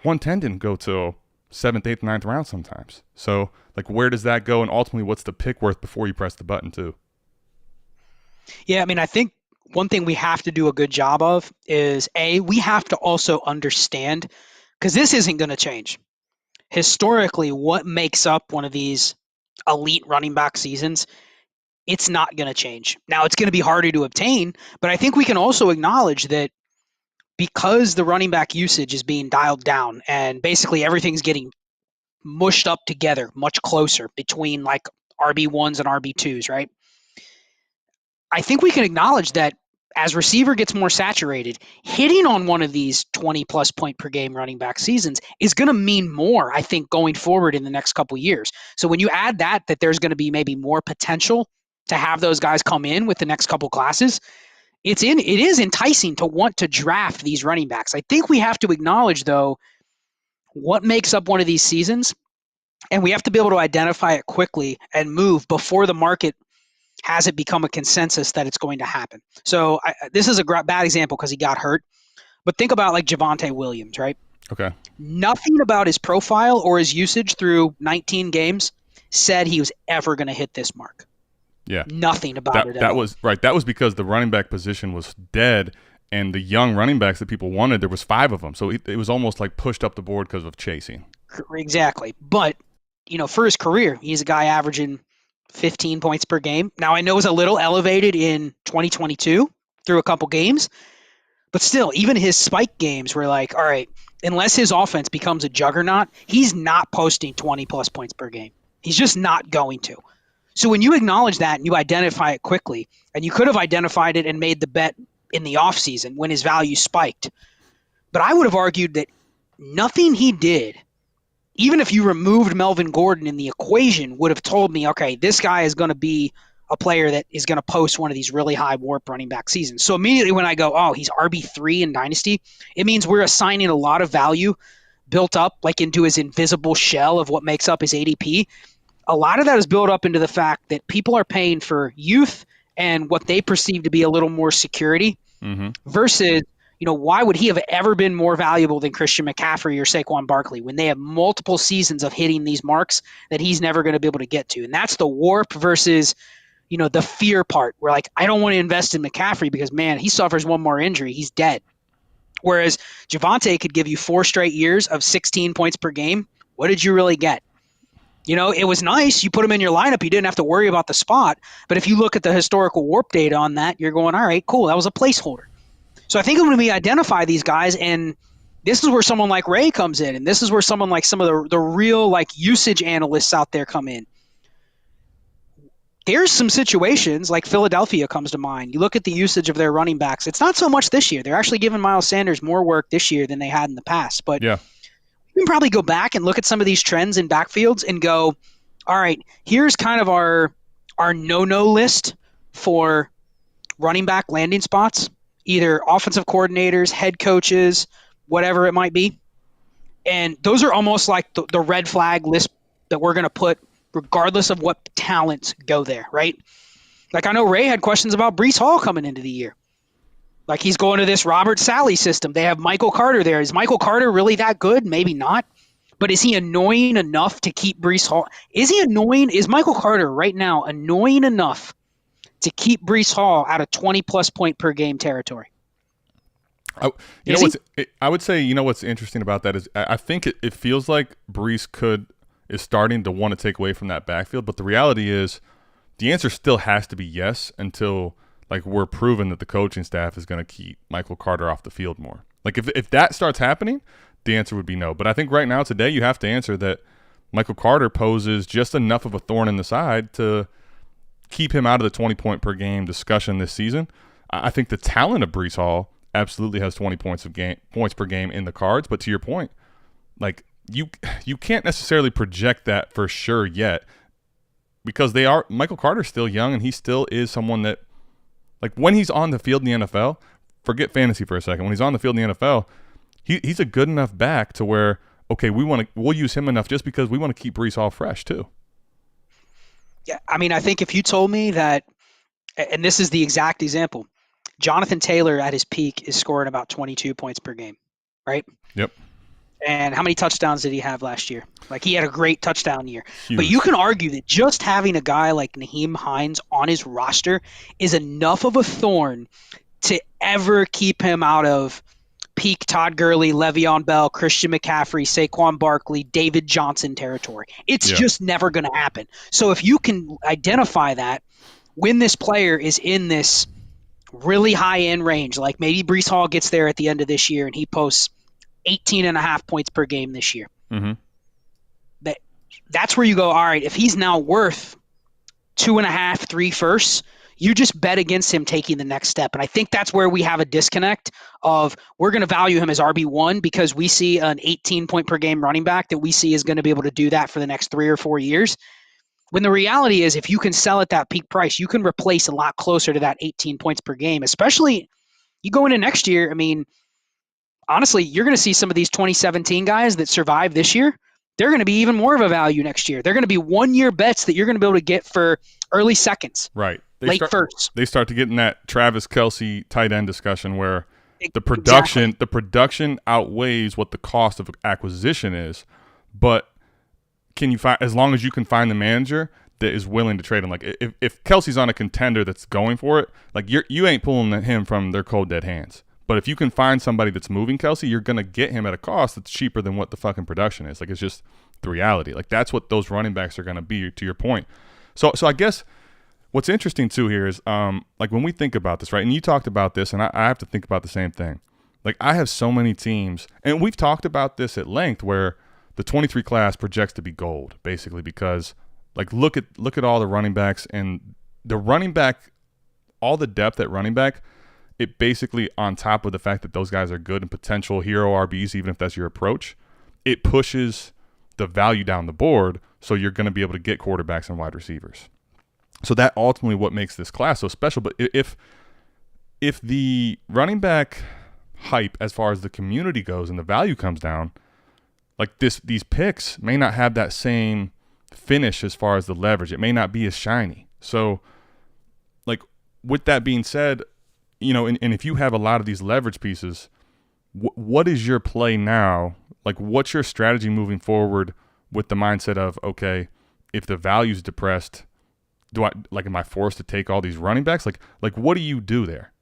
110 didn't go till 7th, 8th, 9th round sometimes. So like where does that go? And ultimately, what's the pick worth before you press the button too? Yeah, I mean, I think one thing we have to do a good job of is we have to also understand, because this isn't going to change. Historically, what makes up one of these elite running back seasons, it's not going to change. Now, it's going to be harder to obtain, but I think we can also acknowledge that because the running back usage is being dialed down and basically everything's getting mushed up together much closer between like RB1s and RB2s, right? I think we can acknowledge that as receiver gets more saturated, hitting on one of these 20 plus point per game running back seasons is going to mean more, I think, going forward in the next couple of years. So when you add that there's going to be maybe more potential to have those guys come in with the next couple classes, it is enticing to want to draft these running backs. I think we have to acknowledge, though, what makes up one of these seasons, and we have to be able to identify it quickly and move before the market has it become a consensus that it's going to happen. So this is a bad example because he got hurt, but think about like Javonte Williams, right? Okay. Nothing about his profile or his usage through 19 games said he was ever going to hit this mark. Yeah. Nothing about it at that all. was right. That was because the running back position was dead, and the young running backs that people wanted, there was 5 of them. So it was almost like pushed up the board because of chasing. Exactly. But, for his career, he's a guy averaging 15 points per game. Now, I know it was a little elevated in 2022 through a couple games, but still, even his spike games were like, all right, unless his offense becomes a juggernaut, he's not posting 20 plus points per game. He's just not going to. So when you acknowledge that and you identify it quickly, and you could have identified it and made the bet in the offseason when his value spiked, but I would have argued that nothing he did, even if you removed Melvin Gordon in the equation, would have told me, okay, this guy is going to be a player that is going to post one of these really high warp running back seasons. So immediately when I go, oh, he's RB3 in Dynasty, it means we're assigning a lot of value built up like into his invisible shell of what makes up his ADP. A lot of that is built up into the fact that people are paying for youth and what they perceive to be a little more security versus, why would he have ever been more valuable than Christian McCaffrey or Saquon Barkley when they have multiple seasons of hitting these marks that he's never going to be able to get to? And that's the warp versus, the fear part where like, I don't want to invest in McCaffrey because, man, he suffers one more injury. He's dead. Whereas Javonte could give you 4 straight years of 16 points per game. What did you really get? It was nice. You put him in your lineup. You didn't have to worry about the spot. But if you look at the historical warp data on that, you're going, all right, cool. That was a placeholder. So I think when we identify these guys, and this is where someone like Ray comes in, and this is where someone like some of the real like usage analysts out there come in. There's some situations like Philadelphia comes to mind. You look at the usage of their running backs. It's not so much this year. They're actually giving Miles Sanders more work this year than they had in the past. But yeah. You can probably go back and look at some of these trends in backfields and go, all right, here's kind of our no-no list for running back landing spots, either offensive coordinators, head coaches, whatever it might be. And those are almost like the red flag list that we're going to put regardless of what talents go there, right? Like I know Ray had questions about Breece Hall coming into the year. Like he's going to this Robert Saleh system. They have Michael Carter there. Is Michael Carter really that good? Maybe not. But is he annoying enough to keep Breece Hall? Is he annoying? Is Michael Carter right now annoying enough to keep Breece Hall out of 20-plus point per game territory? I would say, what's interesting about that is I think it feels like Breece is starting to want to take away from that backfield. But the reality is the answer still has to be yes until – like we're proven that the coaching staff is going to keep Michael Carter off the field more. Like if that starts happening, the answer would be no. But I think right now today you have to answer that Michael Carter poses just enough of a thorn in the side to keep him out of the 20-point per game discussion this season. I think the talent of Breece Hall absolutely has 20 points per game in the cards. But to your point, like you can't necessarily project that for sure yet because Michael Carter's still young and he still is someone that Like when he's on the field in the NFL, forget fantasy for a second. When he's on the field in the NFL, he's a good enough back to where, okay, we'll use him enough just because we want to keep Breece Hall fresh too. Yeah, I mean, I think if you told me that, and this is the exact example, Jonathan Taylor at his peak is scoring about 22 points per game, right? Yep. And how many touchdowns did he have last year? Like, he had a great touchdown year. Huge. But you can argue that just having a guy like Nyheim Hines on his roster is enough of a thorn to ever keep him out of peak Todd Gurley, Le'Veon Bell, Christian McCaffrey, Saquon Barkley, David Johnson territory. It's just never going to happen. So if you can identify that when this player is in this really high-end range, like maybe Breece Hall gets there at the end of this year and he posts 18.5 points per game this year. Mm-hmm. That's where you go, all right, if he's now worth 2.5, 3 firsts, you just bet against him taking the next step. And I think that's where we have a disconnect of we're going to value him as RB1 because we see an 18 point per game running back that we see is going to be able to do that for the next 3 or 4 years. When the reality is if you can sell at that peak price, you can replace a lot closer to that 18 points per game, especially you go into next year. I mean, honestly, you're going to see some of these 2017 guys that survived this year. They're going to be even more of a value next year. They're going to be 1-year bets that you're going to be able to get for early seconds. Right. Late firsts. They start to get in that Travis Kelce tight end discussion where the production outweighs what the cost of acquisition is. But can you find, as long as you can find the manager that is willing to trade him, like if Kelce's on a contender that's going for it, like you ain't pulling him from their cold dead hands. But if you can find somebody that's moving Kelce, you're going to get him at a cost that's cheaper than what the fucking production is. Like, it's just the reality. Like, that's what those running backs are going to be, to your point. So I guess what's interesting, too, here is, like, when we think about this, right, and you talked about this, and I have to think about the same thing. Like, I have so many teams, and we've talked about this at length, where the 23 class projects to be gold, basically, because, like, look at all the running backs, and the running back, all the depth at running back, it basically, on top of the fact that those guys are good and potential hero RBs, even if that's your approach, it pushes the value down the board, so you're going to be able to get quarterbacks and wide receivers. So that ultimately what makes this class so special. But if the running back hype as far as the community goes and the value comes down, like these picks may not have that same finish as far as the leverage. It may not be as shiny. So, like, with that being said, you know, and if you have a lot of these leverage pieces, what is your play now? Like, what's your strategy moving forward with the mindset of, okay, if the value's depressed, am I forced to take all these running backs? Like what do you do there?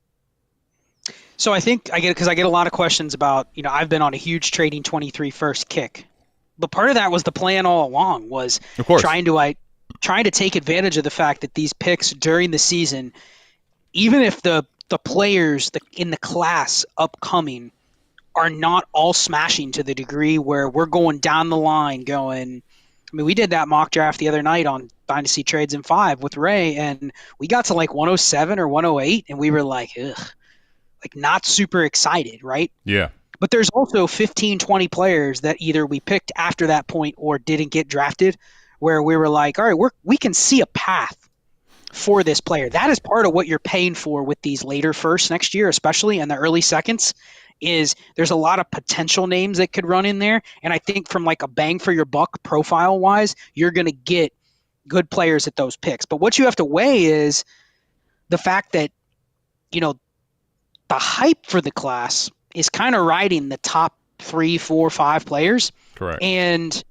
So I think I get a lot of questions about, you know, I've been on a huge trading 23 first kick, but part of that was the plan all along was trying to take advantage of the fact that these picks during the season, even if the players in the class upcoming are not all smashing to the degree where we're going down the line going, I mean, we did that mock draft the other night on Dynasty Trades in 5 with Ray, and we got to like 107 or 108, and we were like, ugh, like not super excited, right? Yeah. But there's also 15, 20 players that either we picked after that point or didn't get drafted where we were like, all right, we can see a path for this player. That is part of what you're paying for with these later firsts next year, especially in the early seconds, is there's a lot of potential names that could run in there. And I think from like a bang for your buck profile wise, you're going to get good players at those picks. But what you have to weigh is the fact that, you know, the hype for the class is kind of riding the top 3, 4, 5 players. Correct. And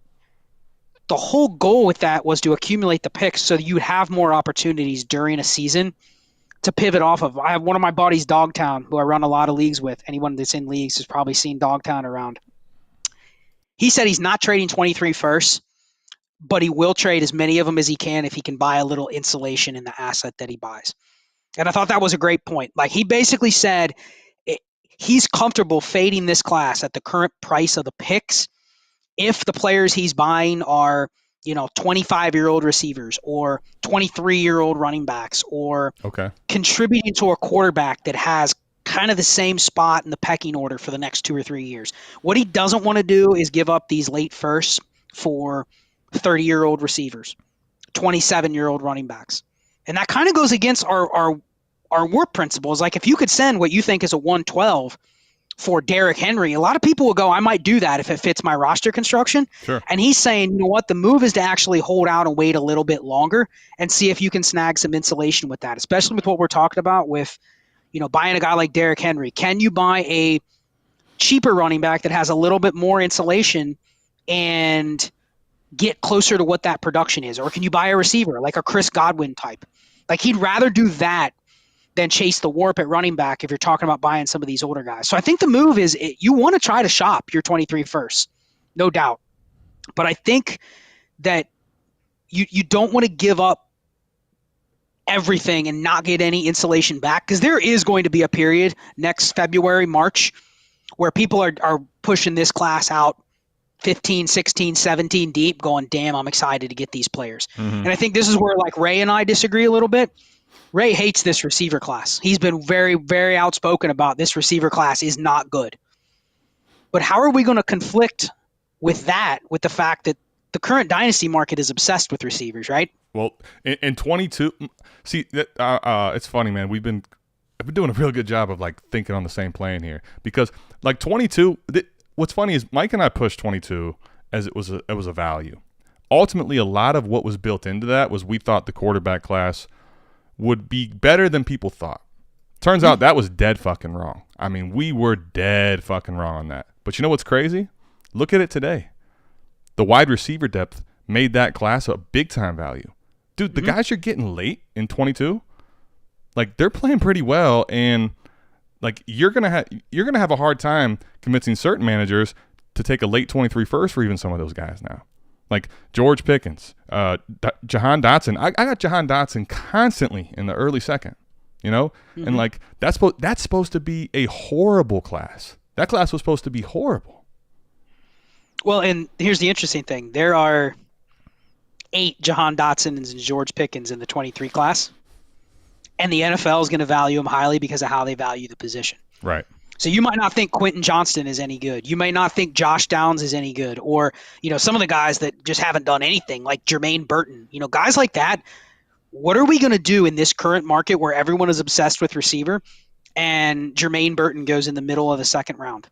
the whole goal with that was to accumulate the picks so that you would have more opportunities during a season to pivot off of. I have one of my buddies, Dogtown, who I run a lot of leagues with. Anyone that's in leagues has probably seen Dogtown around. He said he's not trading 23 firsts, but he will trade as many of them as he can if he can buy a little insulation in the asset that he buys. And I thought that was a great point. Like, he basically said he's comfortable fading this class at the current price of the picks if the players he's buying are, you know, 25-year-old receivers or 23-year-old running backs or contributing to a quarterback that has kind of the same spot in the pecking order for the next 2 or 3 years. What he doesn't want to do is give up these late firsts for 30-year-old receivers, 27-year-old running backs. And that kind of goes against our our warp principles. Like if you could send what you think is a 112 for Derrick Henry, a lot of people will go, I might do that if it fits my roster construction. Sure. And he's saying, you know what, the move is to actually hold out and wait a little bit longer and see if you can snag some insulation with that, especially with what we're talking about with, buying a guy like Derrick Henry. Can you buy a cheaper running back that has a little bit more insulation and get closer to what that production is? Or can you buy a receiver like a Chris Godwin type? Like he'd rather do that than chase the warp at running back if you're talking about buying some of these older guys. So I think the move is you want to try to shop your 23 first, no doubt. But I think that you don't want to give up everything and not get any insulation back, because there is going to be a period next February, March, where people are pushing this class out 15, 16, 17 deep, going, damn, I'm excited to get these players. Mm-hmm. And I think this is where like Ray and I disagree a little bit. Ray hates this receiver class. He's been very, very outspoken about this receiver class is not good. But how are we going to conflict with that, with the fact that the current dynasty market is obsessed with receivers, right? Well, in 22, see, it's funny, man. I've been doing a real good job of like thinking on the same plane here, because like 22, what's funny is Mike and I pushed 22 as it was a value. Ultimately, a lot of what was built into that was we thought the quarterback class would be better than people thought. Turns out that was dead fucking wrong. I mean, we were dead fucking wrong on that. But you know what's crazy? Look at it today. The wide receiver depth made that class a big-time value. Dude, the guys you're getting late in 22, like, they're playing pretty well, and like you're gonna have a hard time convincing certain managers to take a late 23 first for even some of those guys now. Like George Pickens, Jahan Dotson. I got Jahan Dotson constantly in the early second, and like that's supposed to be a horrible class. That class was supposed to be horrible. Well, and here's the interesting thing: there are 8 Jahan Dotsons and George Pickens in the 23 class, and the NFL is going to value them highly because of how they value the position. Right. So you might not think Quentin Johnston is any good. You may not think Josh Downs is any good, or some of the guys that just haven't done anything, like Jermaine Burton. Guys like that. What are we going to do in this current market where everyone is obsessed with receiver, and Jermaine Burton goes in the middle of the second round?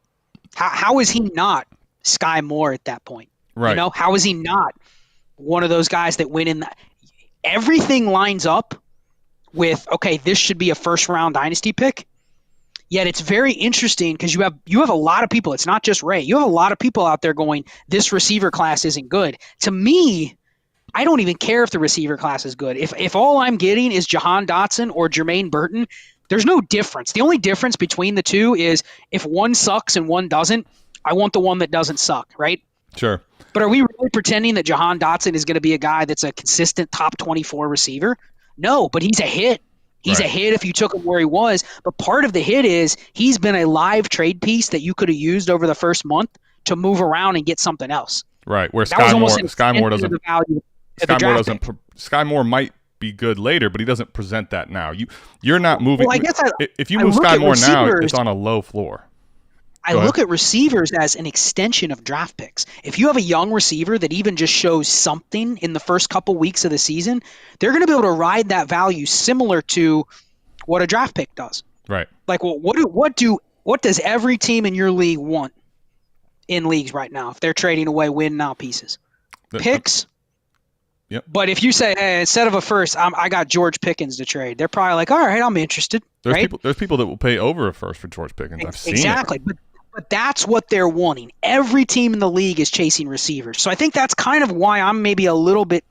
How is he not Sky Moore at that point? Right. How is he not one of those guys that win in that? Everything lines up with, okay, this should be a first round dynasty pick. Yet it's very interesting because you have a lot of people. It's not just Ray. You have a lot of people out there going, this receiver class isn't good. To me, I don't even care if the receiver class is good. If all I'm getting is Jahan Dotson or Jermaine Burton, there's no difference. The only difference between the two is if one sucks and one doesn't, I want the one that doesn't suck, right? Sure. But are we really pretending that Jahan Dotson is going to be a guy that's a consistent top 24 receiver? No, but he's a hit. He's a hit if you took him where he was. But part of the hit is he's been a live trade piece that you could have used over the first month to move around and get something else. Right, where Sky Moore might be good later, but he doesn't present that now. You're not moving. Well, I guess if you move Sky Moore now, it's on a low floor. I look at receivers as an extension of draft picks. If you have a young receiver that even just shows something in the first couple weeks of the season, they're going to be able to ride that value similar to what a draft pick does. Right. Like, well, what does every team in your league want in leagues right now if they're trading away win now pieces? Picks. Yep. But if you say, hey, instead of a first, I got George Pickens to trade, they're probably like, all right, I'm interested. There's people that will pay over a first for George Pickens. I've seen exactly. But that's what they're wanting. Every team in the league is chasing receivers. So I think that's kind of why I'm maybe a little bit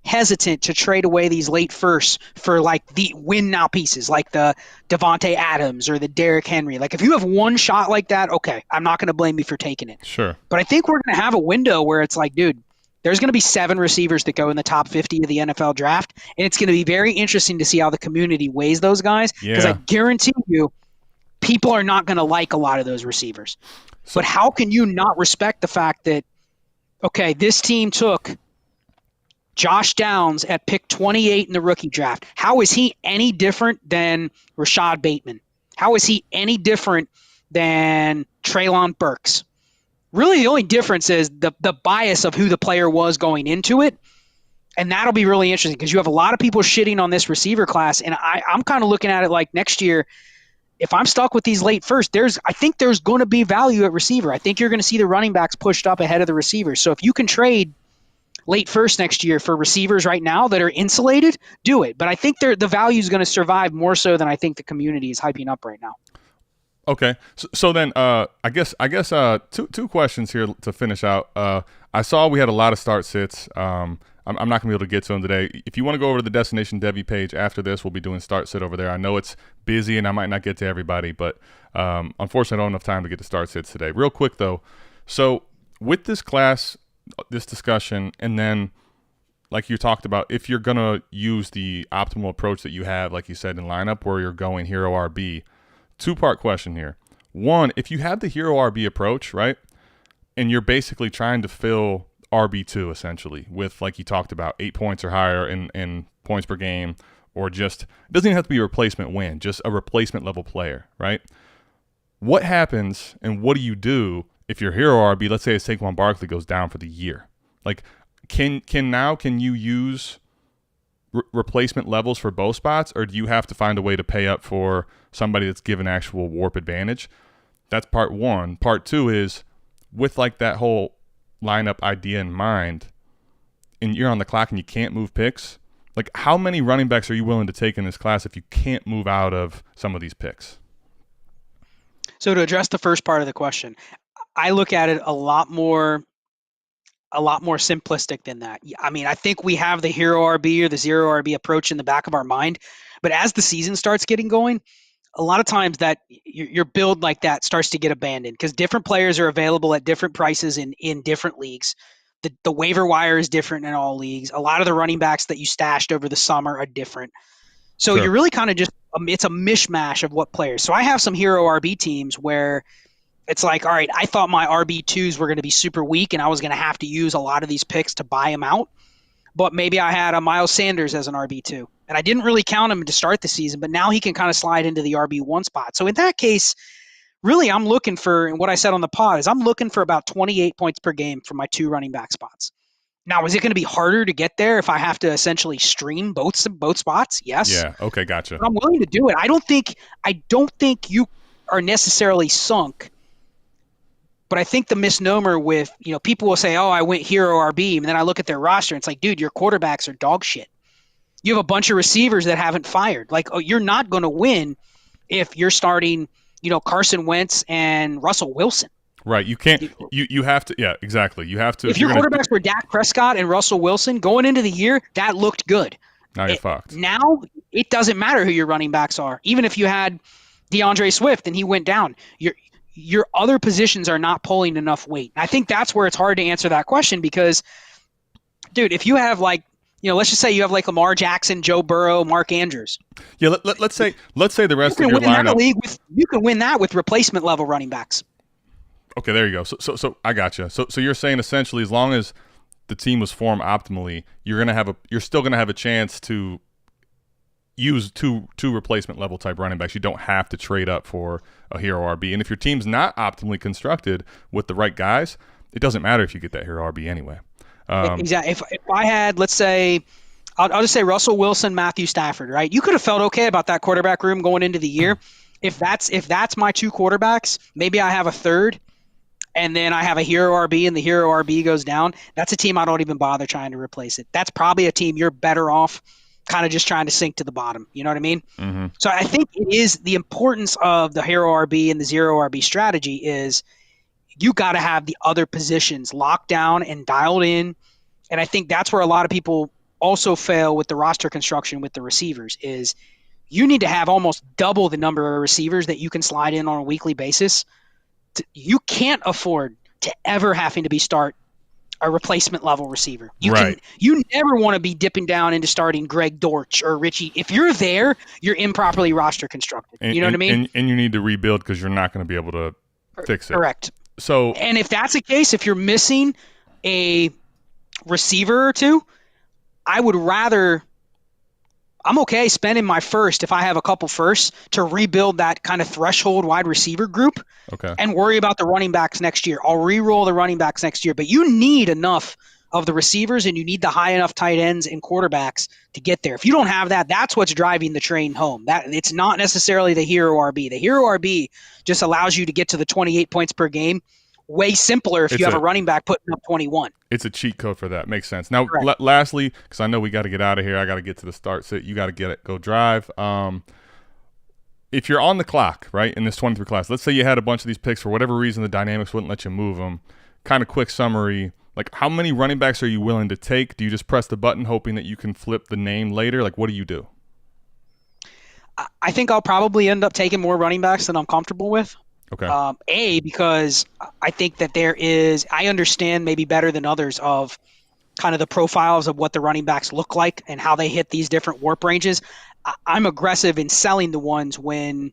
hesitant to trade away these late firsts for like the win now pieces, like the Devontae Adams or the Derrick Henry. Like if you have one shot like that, okay, I'm not going to blame you for taking it. Sure. But I think we're going to have a window where it's like, dude, there's going to be 7 receivers that go in the top 50 of the NFL draft, and it's going to be very interesting to see how the community weighs those guys, because I guarantee you people are not going to like a lot of those receivers. But how can you not respect the fact that, okay, this team took Josh Downs at pick 28 in the rookie draft. How is he any different than Rashad Bateman? How is he any different than Treylon Burks? Really, the only difference is the bias of who the player was going into it. And that'll be really interesting because you have a lot of people shitting on this receiver class. And I'm kind of looking at it like next year, if I'm stuck with these late first, I think there's going to be value at receiver. I think you're going to see the running backs pushed up ahead of the receivers. So if you can trade late first next year for receivers right now that are insulated, do it. But I think the value is going to survive more so than I think the community is hyping up right now. Okay, so then I guess two questions here to finish out. I saw we had a lot of start sits. I'm not going to be able to get to them today. If you want to go over to the Destination Devy page after this, we'll be doing start sit over there. I know it's busy and I might not get to everybody, but unfortunately I don't have enough time to get to start sits today. Real quick though, so with this class, this discussion, and then like you talked about, if you're going to use the optimal approach that you have, like you said, in lineup where you're going hero RB, two-part question here. One, if you have the hero RB approach, right, and you're basically trying to fill RB2 essentially with, like you talked about, 8 points or higher in points per game, or just, it doesn't even have to be a replacement win, just a replacement level player, right? What happens and what do you do if your hero RB, let's say Saquon Barkley, goes down for the year? Like, can you use replacement levels for both spots, or do you have to find a way to pay up for somebody that's given actual warp advantage? That's part one. Part two is, with like that whole lineup idea in mind, and you're on the clock and you can't move picks, like how many running backs are you willing to take in this class if you can't move out of some of these picks? So to address the first part of the question, I look at it a lot more simplistic than that. I mean, I think we have the hero RB or the zero RB approach in the back of our mind, but as the season starts getting going, a lot of times that your build like that starts to get abandoned because different players are available at different prices in different leagues. The waiver wire is different in all leagues. A lot of the running backs that you stashed over the summer are different. So You're really kind of just, it's a mishmash of what players. So I have some hero RB teams where it's like, all right, I thought my RB2s were going to be super weak and I was going to have to use a lot of these picks to buy them out. But maybe I had a Miles Sanders as an RB2. And I didn't really count him to start the season, but now he can kind of slide into the RB1 spot. So in that case, really I'm looking for, and what I said on the pod is I'm looking for about 28 points per game for my 2 running back spots. Now, is it going to be harder to get there if I have to essentially stream both spots? Yes. Yeah. Okay. Gotcha. But I'm willing to do it. I don't think you are necessarily sunk. But I think the misnomer with, people will say, oh, I went hero RB, and then I look at their roster and it's like, dude, your quarterbacks are dog shit. You have a bunch of receivers that haven't fired. Like, you're not going to win if you're starting, Carson Wentz and Russell Wilson. Right. You can't, you have to, yeah, exactly. You have to. If your quarterbacks were Dak Prescott and Russell Wilson going into the year, that looked good. Now you're fucked. Now it doesn't matter who your running backs are. Even if you had DeAndre Swift and he went down, your other positions are not pulling enough weight. I think that's where it's hard to answer that question because, dude, if you have let's just say you have like Lamar Jackson, Joe Burrow, Mark Andrews. Yeah, let's say the rest of your lineup. You can win that with replacement level running backs. Okay, there you go. So I got you. So you're saying essentially, as long as the team was formed optimally, you're still gonna have a chance to use two replacement level type running backs. You don't have to trade up for a hero RB. And if your team's not optimally constructed with the right guys, it doesn't matter if you get that hero RB anyway. Exactly. If I had, let's say, I'll just say Russell Wilson, Matthew Stafford, right? You could have felt okay about that quarterback room going into the year. If that's my 2 quarterbacks, maybe I have a third, and then I have a hero RB, and the hero RB goes down. That's a team I don't even bother trying to replace it. That's probably a team you're better off kind of just trying to sink to the bottom. You know what I mean? Mm-hmm. So I think it is the importance of the hero RB and the zero RB strategy is you got to have the other positions locked down and dialed in. And I think that's where a lot of people also fail with the roster construction with the receivers is you need to have almost double the number of receivers that you can slide in on a weekly basis. You can't afford to ever having to start a replacement level receiver. You never want to be dipping down into starting Greg Dortch or Richie. If you're there, you're improperly roster constructed. You know what I mean? And you need to rebuild because you're not going to be able to fix it. Correct. So, and if that's the case, if you're missing a receiver or 2, I would rather. I'm okay spending my first if I have a couple firsts to rebuild that kind of threshold wide receiver group. Okay. And worry about the running backs next year. I'll re-roll the running backs next year, but you need enough of the receivers, and you need the high enough tight ends and quarterbacks to get there. If you don't have that, that's what's driving the train home. That it's not necessarily the hero RB. The hero RB just allows you to get to the 28 points per game. Way simpler if you have a running back putting up 21. It's a cheat code for that. Makes sense. Now, lastly, because I know we got to get out of here. I got to get to the start sit. You got to go drive. If you're on the clock, right, in this 23 class, let's say you had a bunch of these picks for whatever reason, the dynamics wouldn't let you move them. Kind of quick summary. Like, how many running backs are you willing to take? Do you just press the button hoping that you can flip the name later? Like, what do you do? I think I'll probably end up taking more running backs than I'm comfortable with. Okay. Because I think that I understand maybe better than others of kind of the profiles of what the running backs look like and how they hit these different warp ranges. I'm aggressive in selling the ones when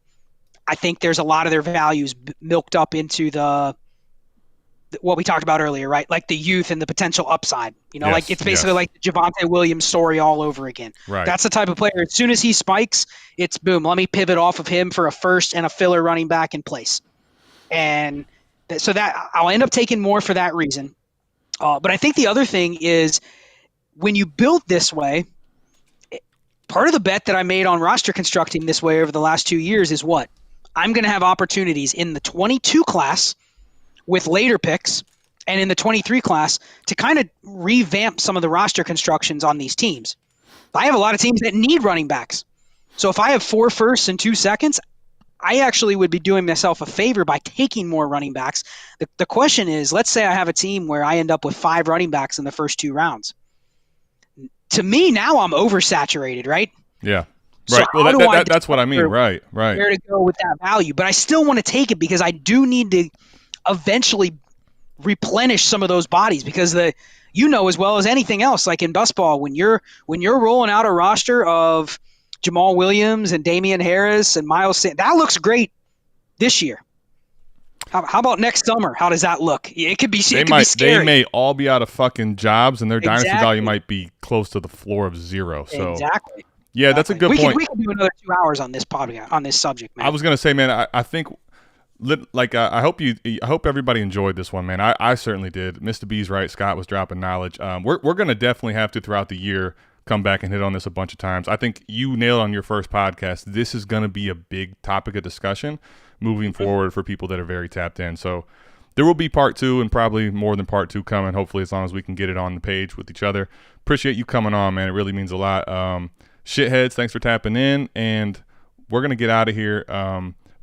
I think there's a lot of their values milked up into what we talked about earlier, right? Like the youth and the potential upside. Yes, like it's basically like the Javonte Williams story all over again. Right. That's the type of player. As soon as he spikes, it's boom. Let me pivot off of him for a first and a filler running back in place. And so that I'll end up taking more for that reason. But I think the other thing is when you build this way, part of the bet that I made on roster constructing this way over the last 2 years is what? I'm going to have opportunities in the 22 class with later picks and in the 23 class to kind of revamp some of the roster constructions on these teams. I have a lot of teams that need running backs. So if I have 4 firsts and 2 seconds, I actually would be doing myself a favor by taking more running backs. The question is, let's say I have a team where I end up with 5 running backs in the first 2 rounds. To me, now I'm oversaturated, right? Yeah. Right. So well, that's what I mean. Right. Where to go with that value. But I still want to take it because I do need to eventually replenish some of those bodies because as well as anything else, like in best ball, when you're rolling out a roster of Jamal Williams and Damian Harris and Miles Sanders, that looks great this year. How about next summer? How does that look? It could be scary. They may all be out of fucking jobs, and their dynasty value might be close to the floor of 0. So exactly. Yeah, that's a good point. We can do another 2 hours on this podcast, on this subject, man. I was gonna say, man, I think. I hope everybody enjoyed this one, man. I certainly did. Mr. B's right. Scott was dropping knowledge. We're going to definitely have to, throughout the year, come back and hit on this a bunch of times. I think you nailed on your first podcast. This is going to be a big topic of discussion moving forward for people that are very tapped in. So there will be part 2 and probably more than part 2 coming, hopefully, as long as we can get it on the page with each other. Appreciate you coming on, man. It really means a lot. Shitheads, thanks for tapping in, and we're going to get out of here.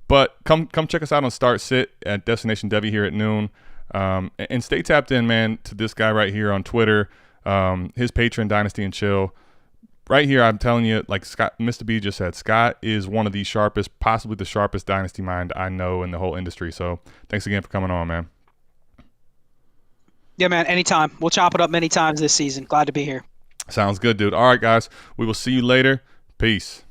But come check us out on Start Sit at Destination Devi here at noon. And stay tapped in, man, to this guy right here on Twitter, his patron, Dynasty and Chill. Right here, I'm telling you, like Mr. B just said, Scott is one of the sharpest, possibly the sharpest Dynasty mind I know in the whole industry. So thanks again for coming on, man. Yeah, man, anytime. We'll chop it up many times this season. Glad to be here. Sounds good, dude. All right, guys. We will see you later. Peace.